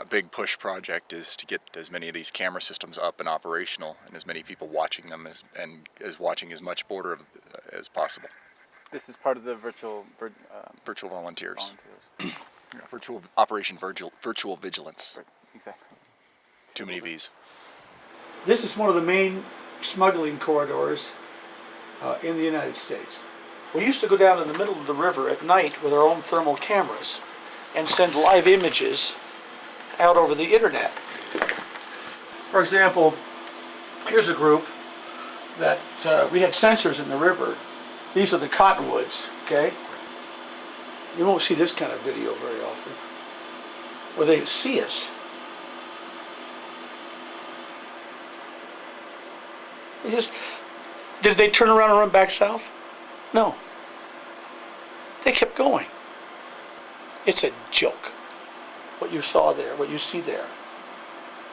big push project, is to get as many of these camera systems up and operational, and as many people watching them as watching as much border as possible. This is part of the virtual volunteers. Yeah, virtual Operation Virtual Vigilance. Right, exactly. Too many V's. This is one of the main smuggling corridors in the United States. We used to go down in the middle of the river at night with our own thermal cameras and send live images out over the internet. For example, here's a group that we had sensors in the river. These are the cottonwoods, okay? You won't see this kind of video very often, where they see us. Did they turn around and run back south? No. They kept going. It's a joke. What you saw there, what you see there,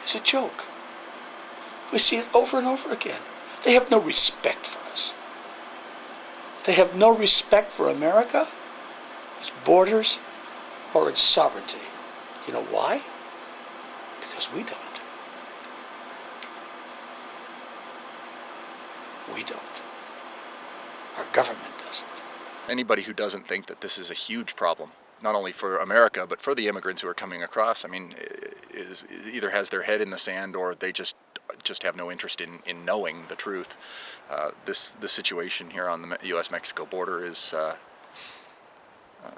is a joke. We see it over and over again. They have no respect for us. They have no respect for America, its borders, or its sovereignty. You know why? Because we don't. We don't. Our government doesn't. Anybody who doesn't think that this is a huge problem, not only for America, but for the immigrants who are coming across, I mean, is either has their head in the sand or they just have no interest in knowing the truth. The situation here on the U.S.-Mexico border is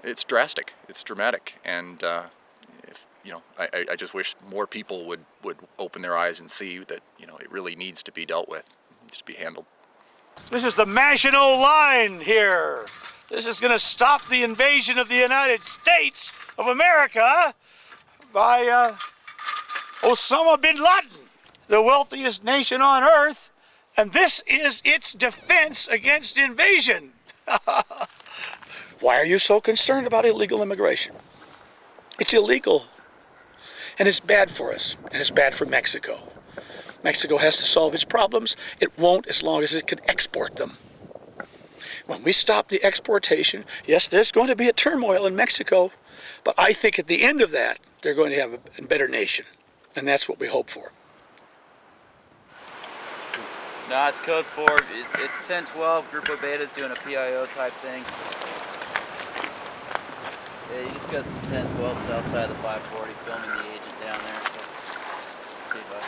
it's drastic, it's dramatic, and I just wish more people would open their eyes and see that it really needs to be dealt with, it needs to be handled. This is the Maginot Line here. This is going to stop the invasion of the United States of America by Osama bin Laden, the wealthiest nation on earth, and this is its defense against invasion. Why are you so concerned about illegal immigration? It's illegal, and it's bad for us, and it's bad for Mexico. Mexico has to solve its problems. It won't as long as it can export them. When we stop the exportation, yes, there's going to be a turmoil in Mexico, but I think at the end of that, they're going to have a better nation, and that's what we hope for. No, it's code 4. It's 1012. Grupo Beta is doing a PIO type thing. Yeah, you just got some 1012 south side of the 540 filming the agent down there. So, see, bud.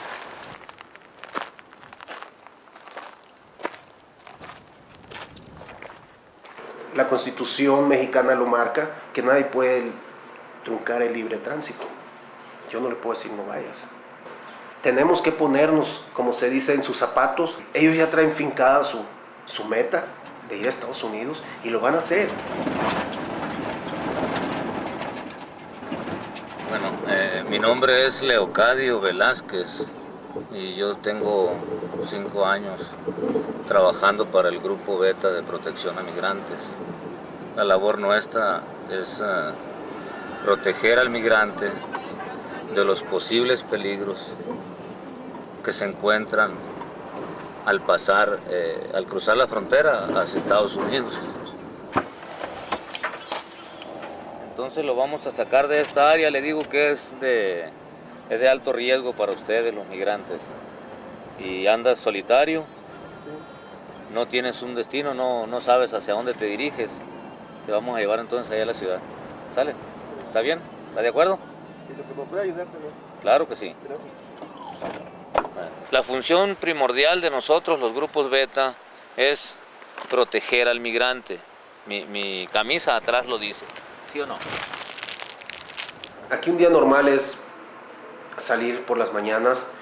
La Constitución mexicana lo marca, que nadie puede truncar el libre tránsito. Yo no le puedo decir no vayas. Tenemos que ponernos, como se dice, en sus zapatos. Ellos ya traen fincada su meta de ir a Estados Unidos y lo van a hacer. Bueno, mi nombre es Leocadio Velázquez y yo tengo 5 años trabajando para el Grupo Beta de Protección a Migrantes. La labor nuestra es proteger al migrante de los posibles peligros que se encuentran al pasar, al cruzar la frontera hacia Estados Unidos. Entonces lo vamos a sacar de esta área, le digo que es de alto riesgo para ustedes, los migrantes. Y andas solitario, no tienes un destino, no sabes hacia dónde te diriges. Te vamos a llevar entonces allá a la ciudad. ¿Sale? ¿Está bien? ¿Está de acuerdo? Si lo que me puede ayudar, pero... Claro que sí. La función primordial de nosotros, los grupos beta, es proteger al migrante. Mi camisa atrás lo dice. ¿Sí o no? Aquí un día normal es salir por las mañanas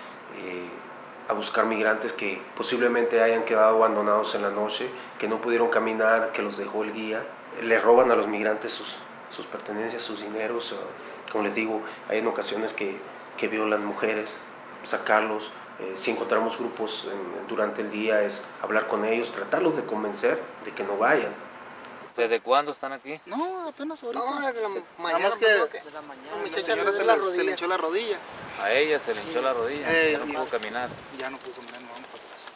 a buscar migrantes que posiblemente hayan quedado abandonados en la noche, que no pudieron caminar, que los dejó el guía. Le roban a los migrantes sus pertenencias, sus dineros. Como les digo, hay en ocasiones que violan mujeres, sacarlos. Si encontramos grupos durante el día es hablar con ellos, tratarlos de convencer de que no vayan. ¿Desde cuándo están aquí? No, apenas ahorita. No, de la mañana. Nada más que de la mañana. Se le hinchó la rodilla. A ella se le hinchó la rodilla, ya no pudo caminar. Ya no pudo caminar, no vamos para atrás.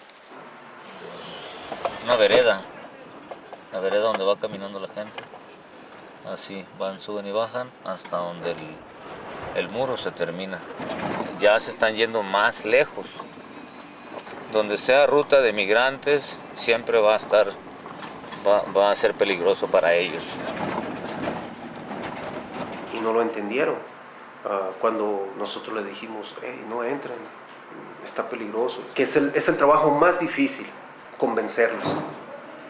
Una vereda, la vereda donde va caminando la gente. Así, van, suben y bajan hasta donde el muro se termina. Ya se están yendo más lejos. Donde sea ruta de migrantes, siempre va a ser peligroso para ellos. Y no lo entendieron. Cuando nosotros les dijimos, hey, no entren, está peligroso. Que es el trabajo más difícil, convencerlos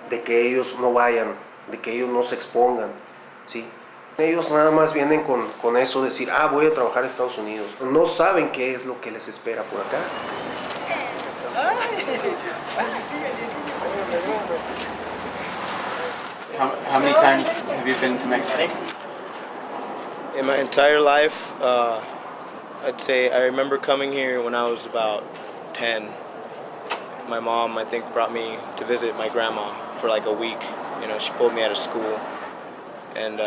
de que ellos no vayan de que ellos no se expongan, ¿sí? Ellos nada más vienen con eso, decir, voy a trabajar a Estados Unidos. No saben qué es lo que les espera por acá. How many times have you been to Mexico? In my entire life, I'd say I remember coming here when I was about 10. My mom, I think, brought me to visit my grandma for like a week. You know, she pulled me out of school. And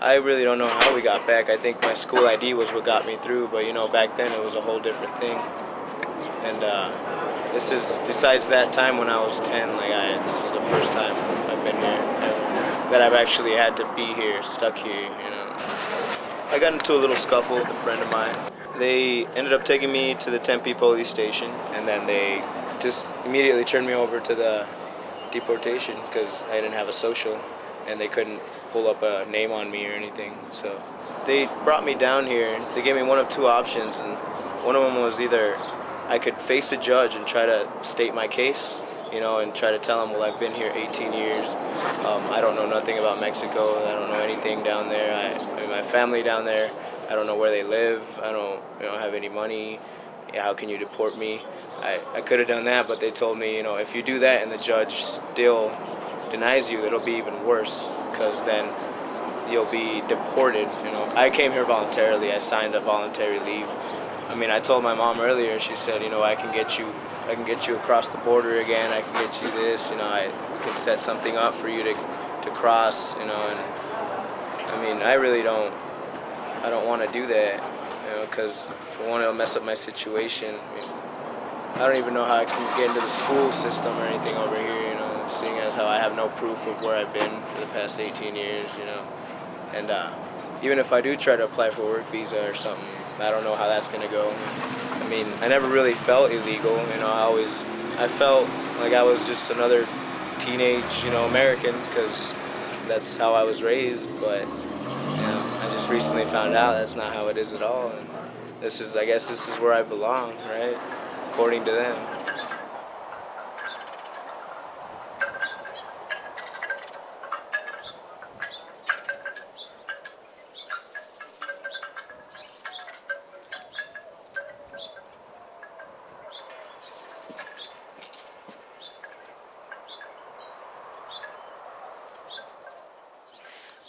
I really don't know how we got back. I think my school ID was what got me through, but you know, back then it was a whole different thing. And this is, besides that time when I was 10, this is the first time I've been here ever, that I've actually had to be here, stuck here, you know. I got into a little scuffle with a friend of mine. They ended up taking me to the Tempe police station, and then they just immediately turned me over to the deportation because I didn't have a social, and they couldn't pull up a name on me or anything. So they brought me down here. They gave me one of two options, and one of them was either I could face a judge and try to state my case, you know, and try to tell them, well, I've been here 18 years. I don't know nothing about Mexico. I don't know anything down there. I mean, my family down there, I don't know where they live. I don't have any money. Yeah, how can you deport me? I could have done that, but they told me, you know, if you do that and the judge still denies you, it'll be even worse, because then you'll be deported. You know, I came here voluntarily. I signed a voluntary leave. I mean, I told my mom earlier. She said, you know, I can get you across the border again. I can get you this. You know, we can set something up for you to cross. You know, and I mean, I don't want to do that. You know, because if I want to mess up my situation, I mean, I don't even know how I can get into the school system or anything over here, you know, seeing as how I have no proof of where I've been for the past 18 years, you know. And even if I do try to apply for a work visa or something, I don't know how that's going to go. I mean, I never really felt illegal, you know. I felt like I was just another teenage, you know, American, because that's how I was raised, but, you know, I just recently found out that's not how it is at all. And I guess this is where I belong, right? According to them.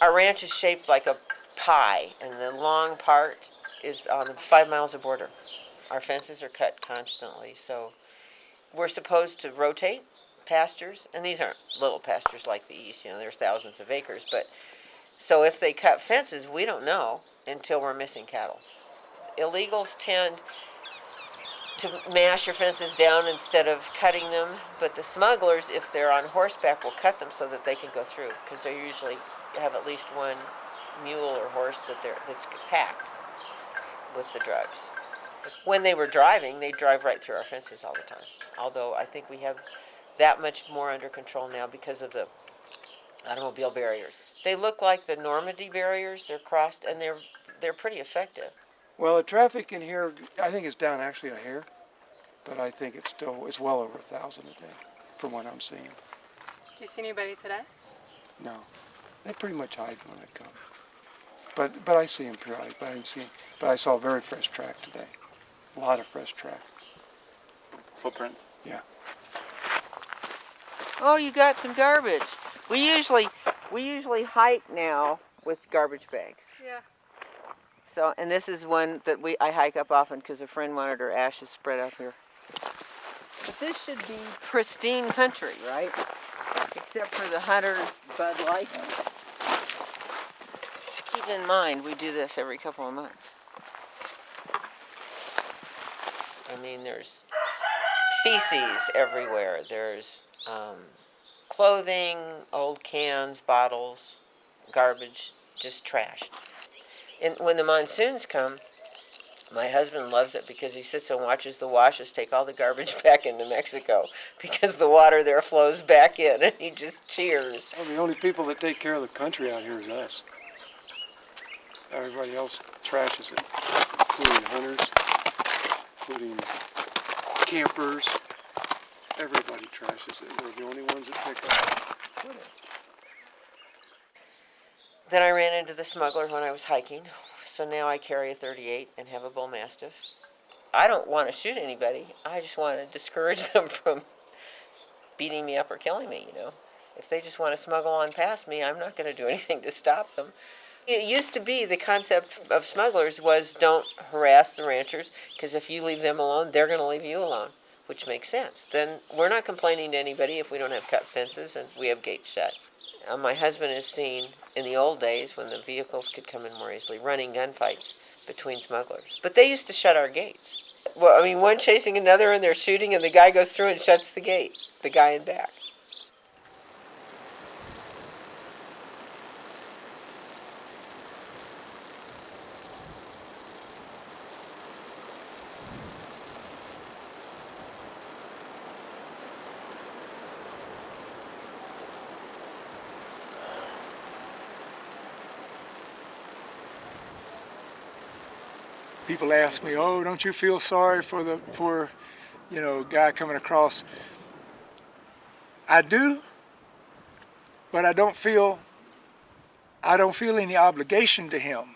Our ranch is shaped like a pie, and the long part is on 5 miles of border. Our fences are cut constantly, so we're supposed to rotate pastures, and these aren't little pastures like the east, you know, there's thousands of acres, but so if they cut fences, we don't know until we're missing cattle. Illegals tend to mash your fences down instead of cutting them, but the smugglers, if they're on horseback, will cut them so that they can go through, because they usually have at least one mule or horse that's packed with the drugs. When they were driving, they drive right through our fences all the time. Although I think we have that much more under control now because of the automobile barriers. They look like the Normandy barriers. They're crossed, and they're pretty effective. Well, the traffic in here, I think it's down actually a hair, but I think it's well over 1,000 a day from what I'm seeing. Do you see anybody today? No, they pretty much hide when they come. But I see them periodically. But I saw a very fresh track today. A lot of fresh track. Footprints? Yeah. Oh, you got some garbage. We usually hike now with garbage bags. Yeah. So, and this is one that I hike up often because a friend wanted her ashes spread up here. But this should be pristine country, right? Except for the Hunter Bud Lights. Keep in mind, we do this every couple of months. I mean, there's feces everywhere. There's clothing, old cans, bottles, garbage, just trashed. And when the monsoons come, my husband loves it because he sits and watches the washes take all the garbage back into Mexico because the water there flows back in, and he just cheers. Well, the only people that take care of the country out here is us. Everybody else trashes it, including hunters, including campers. Everybody trashes it. We're the only ones that pick up. Then I ran into the smuggler when I was hiking, so now I carry a .38 and have a bull mastiff. I don't want to shoot anybody. I just want to discourage them from beating me up or killing me, you know. If they just want to smuggle on past me, I'm not going to do anything to stop them. It used to be the concept of smugglers was don't harass the ranchers, because if you leave them alone, they're going to leave you alone, which makes sense. Then we're not complaining to anybody if we don't have cut fences and we have gates shut. My husband has seen, in the old days when the vehicles could come in more easily, running gunfights between smugglers. But they used to shut our gates. Well, I mean, one chasing another and they're shooting and the guy goes through and shuts the gate, the guy in back. People ask me, oh, don't you feel sorry for the poor, guy coming across? I do, but I don't feel any obligation to him.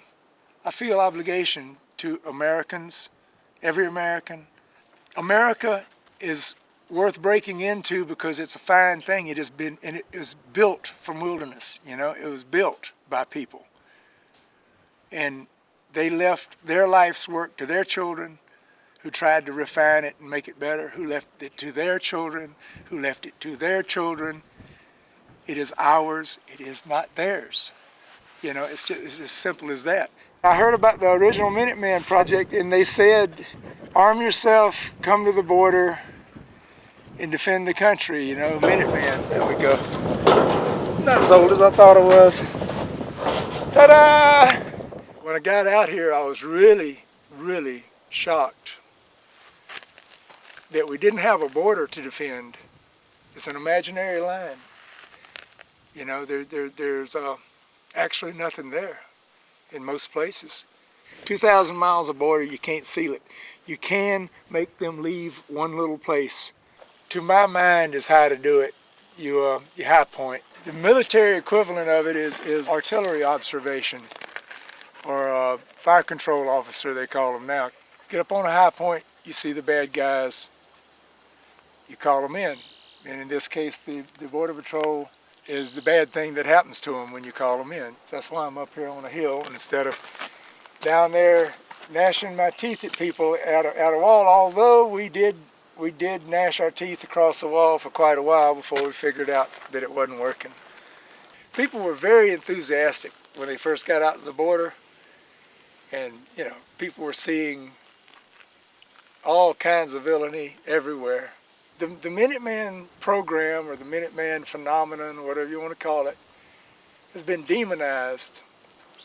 I feel obligation to Americans, every American. America is worth breaking into because it's a fine thing. It was built from wilderness, it was built by people. And they left their life's work to their children, who tried to refine it and make it better, who left it to their children, who left it to their children. It is ours, it is not theirs. It's as simple as that. I heard about the original Minuteman project, and they said, arm yourself, come to the border, and defend the country, Minuteman. There we go. Not as old as I thought it was. Ta-da! When I got out here, I was really, really shocked that we didn't have a border to defend. It's an imaginary line. There's actually nothing there in most places. 2,000 miles of border, you can't seal it. You can make them leave one little place. To my mind is how to do it. You high point. The military equivalent of it is artillery observation, or fire control officer, they call them now. Get up on a high point, you see the bad guys, you call them in. And in this case, the Border Patrol is the bad thing that happens to them when you call them in. So that's why I'm up here on a hill instead of down there gnashing my teeth at people at a wall, although we did gnash our teeth across the wall for quite a while before we figured out that it wasn't working. People were very enthusiastic when they first got out to the border. And, people were seeing all kinds of villainy everywhere. The Minuteman program, or the Minuteman phenomenon, whatever you want to call it, has been demonized.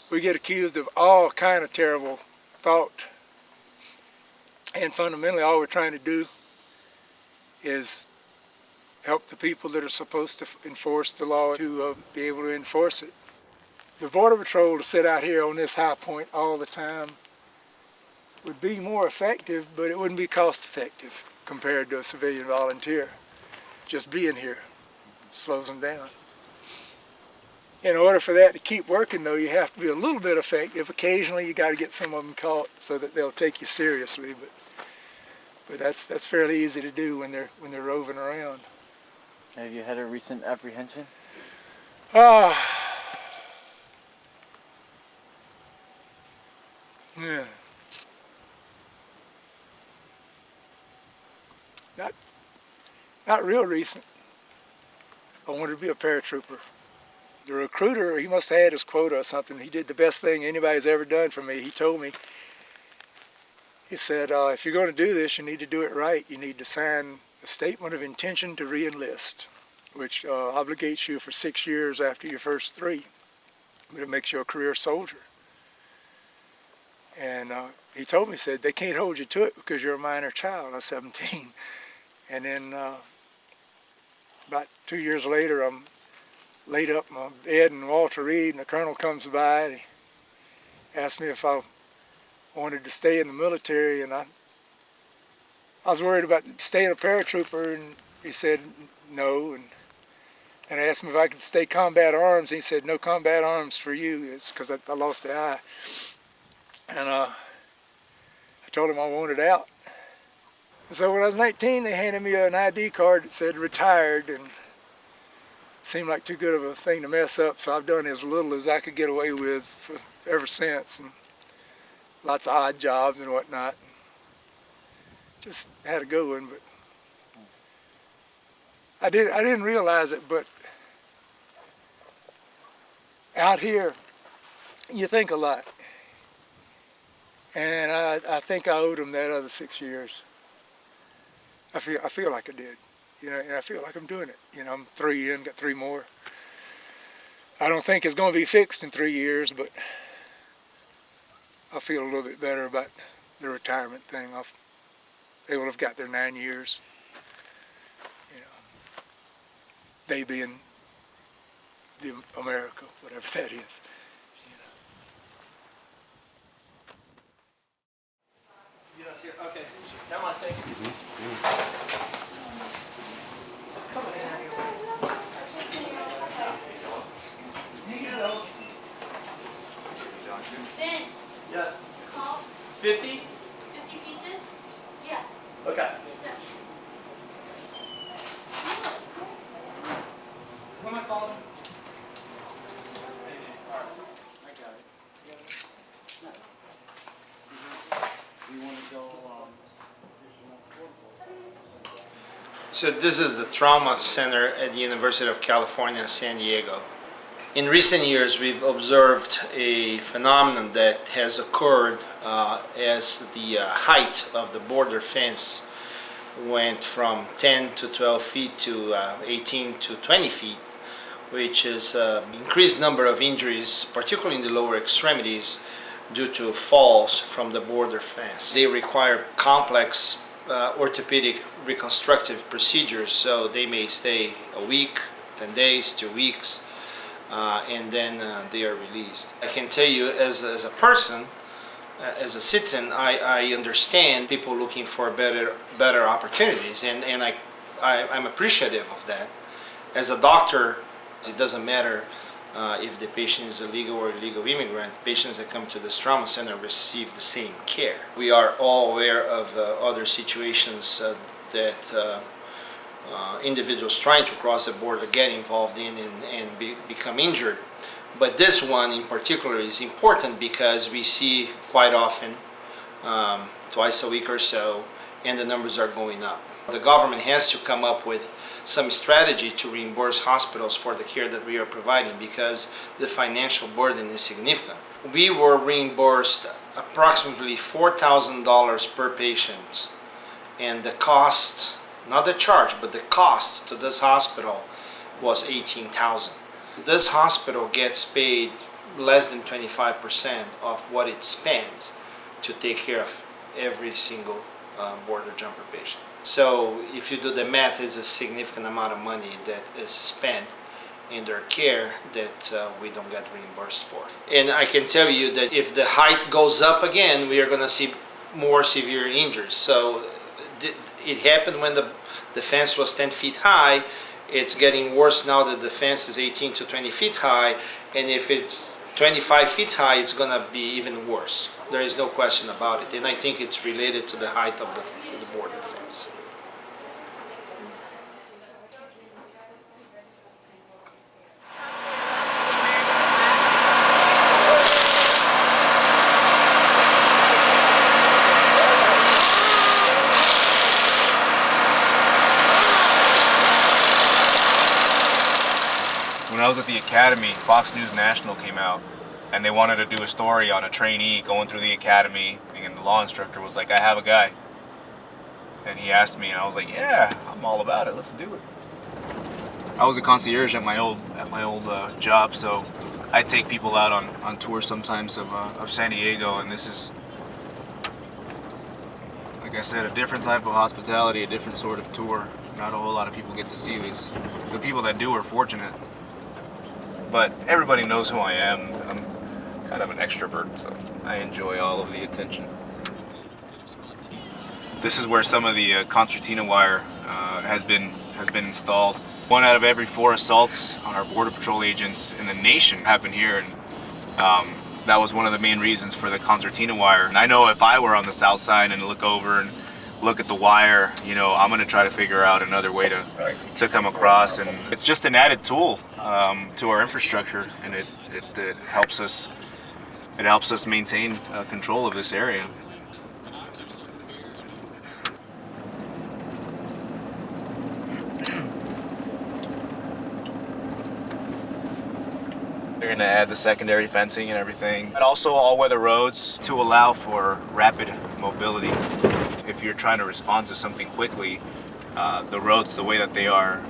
We get accused of all kind of terrible thought. And fundamentally, all we're trying to do is help the people that are supposed to enforce the law to be able to enforce it. The Border Patrol to sit out here on this high point all the time would be more effective, but it wouldn't be cost effective compared to a civilian volunteer. Just being here slows them down. In order for that to keep working, though, you have to be a little bit effective. Occasionally you got to get some of them caught so that they'll take you seriously, but that's fairly easy to do when they're roving around. Have you had a recent apprehension? Yeah. Not real recent. I wanted to be a paratrooper. The recruiter, he must have had his quota or something. He did the best thing anybody's ever done for me. He told me, he said, if you're going to do this, you need to do it right. You need to sign a statement of intention to re-enlist, which obligates you for 6 years after your first 3. But it makes you a career soldier. And he told me, said, they can't hold you to it because you're a minor child. I was 17. And then about 2 years later, I'm laid up in my bed in Walter Reed, and the colonel comes by and he asked me if I wanted to stay in the military, and I was worried about staying a paratrooper, and he said no, and and asked me if I could stay combat arms. He said, no combat arms for you. It's because I lost the eye. And I told him I wanted out. And so when I was 19, they handed me an ID card that said retired, and it seemed like too good of a thing to mess up, so I've done as little as I could get away with ever since, and lots of odd jobs and whatnot. Just had a good one, but I didn't realize it, but out here, you think a lot. And I think I owed them that other 6 years. I feel like I did, you know, and I feel like I'm doing it. You know, I'm 3 in, got 3 more. I don't think it's going to be fixed in 3 years, but I feel a little bit better about the retirement thing. They will have got their 9 years. You know, they being the America, whatever that is. Okay, come on, thanks. It's coming in anyways. Vince. Yes. Call. 50? 50 pieces? Yeah. Okay. Who am I calling? So this is the Trauma Center at the University of California, San Diego. In recent years, we've observed a phenomenon that has occurred as the height of the border fence went from 10 to 12 feet to 18 to 20 feet, which is an increased number of injuries, particularly in the lower extremities, due to falls from the border fence. They require complex orthopedic reconstructive procedures, so they may stay a week, 10 days, 2 weeks, and then they are released. I can tell you as a person, as a citizen, I understand people looking for better opportunities, and I'm appreciative of that. As a doctor, it doesn't matter if the patient is a legal or illegal immigrant. Patients that come to this trauma center receive the same care. We are all aware of other situations that individuals trying to cross the border get involved in and become injured. But this one in particular is important because we see quite often, twice a week or so, and the numbers are going up. The government has to come up with some strategy to reimburse hospitals for the care that we are providing because the financial burden is significant. We were reimbursed approximately $4,000 per patient, and the cost, not the charge, but the cost to this hospital was $18,000. This hospital gets paid less than 25% of what it spends to take care of every single border jumper patient. So if you do the math, it's a significant amount of money that is spent in their care that we don't get reimbursed for. And I can tell you that if the height goes up again, we are going to see more severe injuries. So it happened when the fence was 10 feet high. It's getting worse now that the fence is 18 to 20 feet high. And if it's 25 feet high, it's going to be even worse. There is no question about it. And I think it's related to the height of the border fence. When I was at the academy, Fox News National came out and they wanted to do a story on a trainee going through the academy, and the law instructor was like, I have a guy. And he asked me, and I was like, yeah, I'm all about it, let's do it. I was a concierge at my old job, so I'd take people out on tours sometimes of San Diego, and this is, like I said, a different type of hospitality, a different sort of tour. Not a whole lot of people get to see these. The people that do are fortunate. But everybody knows who I am. I'm kind of an extrovert, so I enjoy all of the attention. This is where some of the concertina wire has been installed. 1 out of every 4 assaults on our Border Patrol agents in the nation happened here, and that was one of the main reasons for the concertina wire. And I know if I were on the south side and look over and look at the wire, you know, I'm going to try to figure out another way to come across, and it's just an added tool to our infrastructure, and it helps us. It helps us maintain control of this area. They're going to add the secondary fencing and everything. And also all-weather roads to allow for rapid mobility. If you're trying to respond to something quickly, the roads the way that they are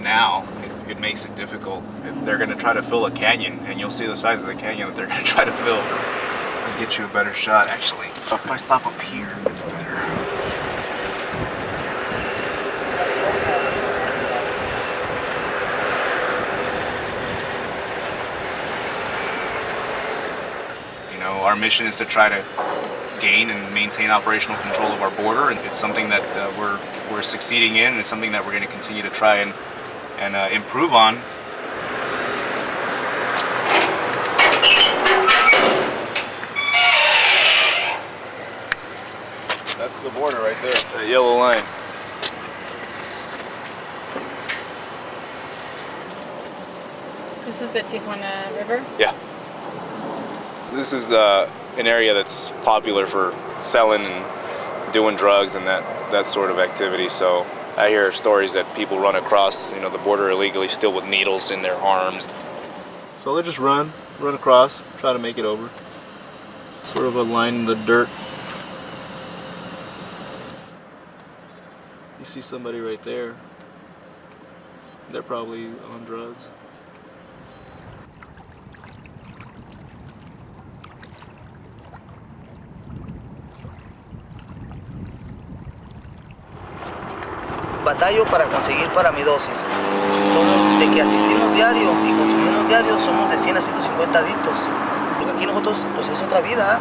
now, it makes it difficult. They're going to try to fill a canyon, and you'll see the size of the canyon that they're going to try to fill. I'll get you a better shot, actually. If I stop up here, it's better. Our mission is to try to gain and maintain operational control of our border, and it's something that we're succeeding in, and it's something that we're going to continue to try and improve on. That's the border right there, that yellow line. This is the Tijuana River? Yeah. This is an area that's popular for selling and doing drugs and that sort of activity. So I hear stories that people run across, you know, the border illegally, still with needles in their arms. So they just run across, try to make it over. Sort of a line in the dirt. You see somebody right there. They're probably on drugs. Batallo para conseguir para mi dosis. Somos de que asistimos diario y consumimos diario, somos de 100 a 150 adictos. Porque aquí nosotros, pues es otra vida,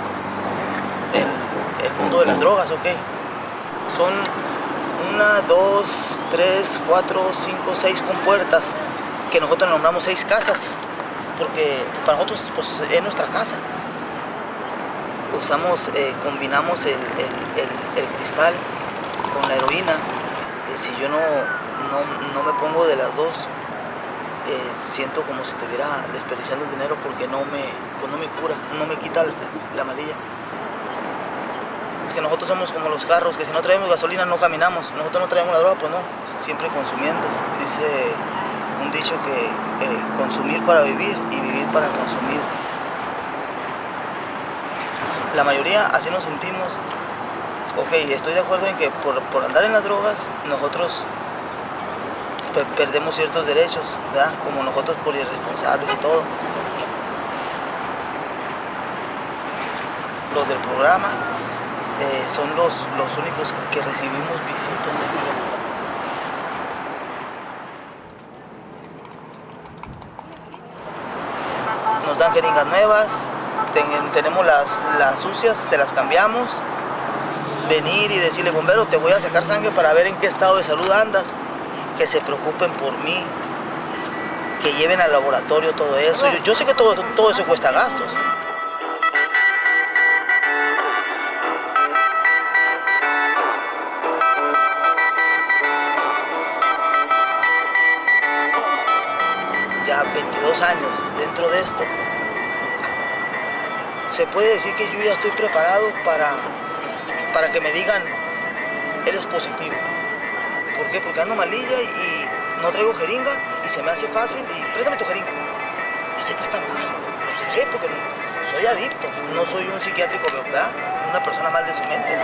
el mundo de las drogas, ok. Son 1, 2, 3, 4, 5, 6 compuertas, que nosotros nombramos 6 casas, porque para nosotros pues es nuestra casa. Usamos, combinamos el cristal con la heroína. Si yo no me pongo de las dos, siento como si estuviera desperdiciando el dinero, porque no me cura, no me quita la malilla. Es que nosotros somos como los carros, que si no traemos gasolina no caminamos. Nosotros no traemos la droga, pues no, siempre consumiendo. Dice un dicho que consumir para vivir y vivir para consumir. La mayoría así nos sentimos. Ok, estoy de acuerdo en que por andar en las drogas nosotros perdemos ciertos derechos, ¿verdad? Como nosotros por irresponsables y todo. Los del programa son los únicos que recibimos visitas aquí. Nos dan jeringas nuevas, tenemos las sucias, se las cambiamos. Venir y decirle, bombero, te voy a sacar sangre para ver en qué estado de salud andas, que se preocupen por mí, que lleven al laboratorio todo eso. Yo sé que todo eso cuesta gastos. Ya 22 años dentro de esto, se puede decir que yo ya estoy preparado para que me digan, eres positivo. ¿Por qué? Porque ando malilla y no traigo jeringa y se me hace fácil y préstame tu jeringa. Y sé que está mal, lo sé, porque soy adicto, no soy un psiquiátrico, ¿verdad? Una persona mal de su mente.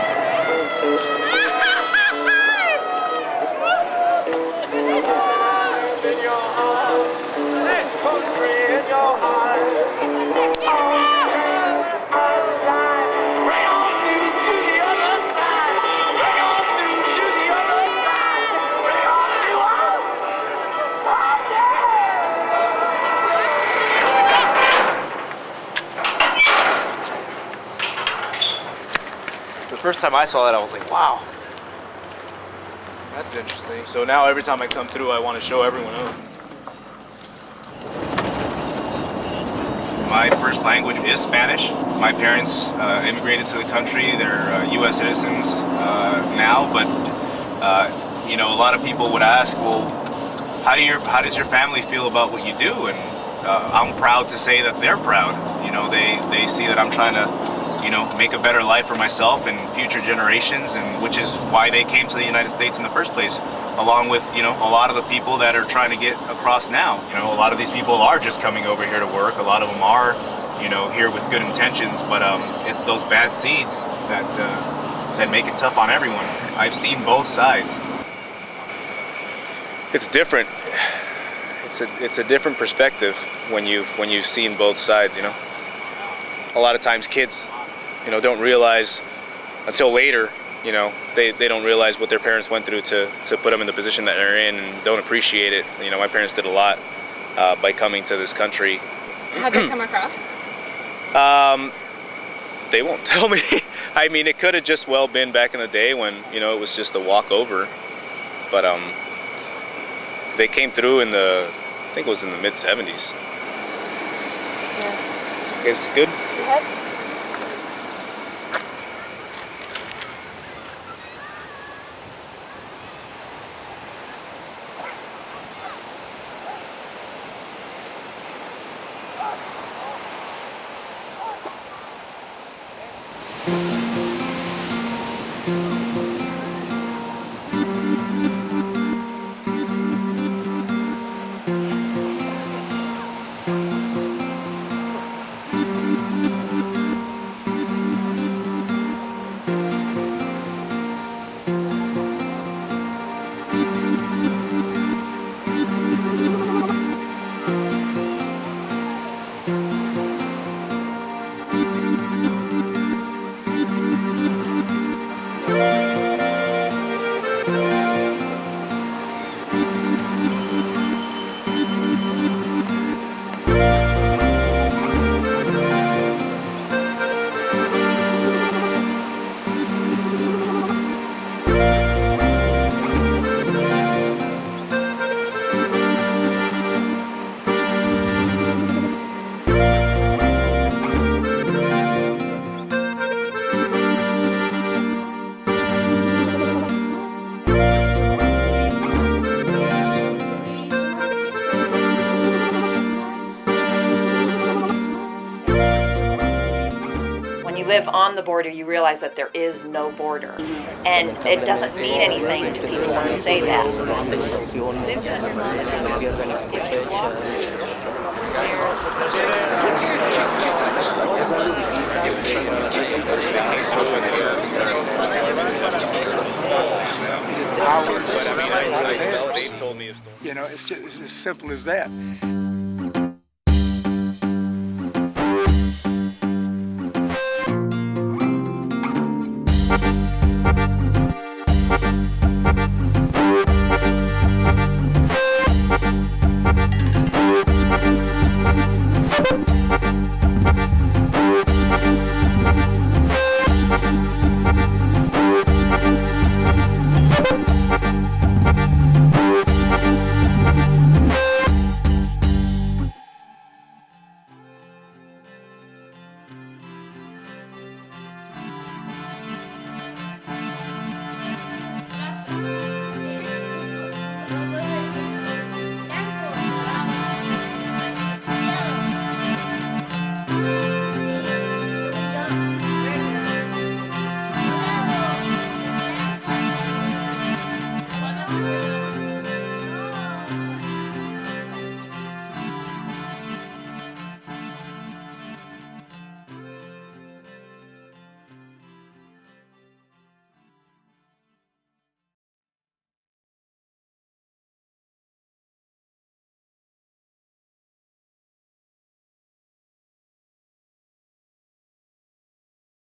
The first time I saw that, I was like, wow. That's interesting. So now every time I come through, I want to show everyone else. My first language is Spanish. My parents immigrated to the country. They're U.S. citizens now, but you know, a lot of people would ask, well, how does your family feel about what you do? And I'm proud to say that they're proud. You know, they see that I'm trying to, you know, make a better life for myself and future generations, and which is why they came to the United States in the first place, along with, you know, a lot of the people that are trying to get across now. You know, a lot of these people are just coming over here to work. A lot of them are, you know, here with good intentions, but it's those bad seeds that make it tough on everyone. I've seen both sides. It's different. It's a different perspective when you've seen both sides, you know. A lot of times kids, you know, don't realize until later, you know, they don't realize what their parents went through to put them in the position that they're in, and don't appreciate it. You know, my parents did a lot by coming to this country. How'd they come across? They won't tell me. I mean, it could have just well been back in the day when, you know, it was just a walk over. But they came through in the, I think it was in the mid-70s. Yeah. It's good. Live on the border, you realize that there is no border, and it doesn't mean anything to people when you say that. You know, it's just as simple as that.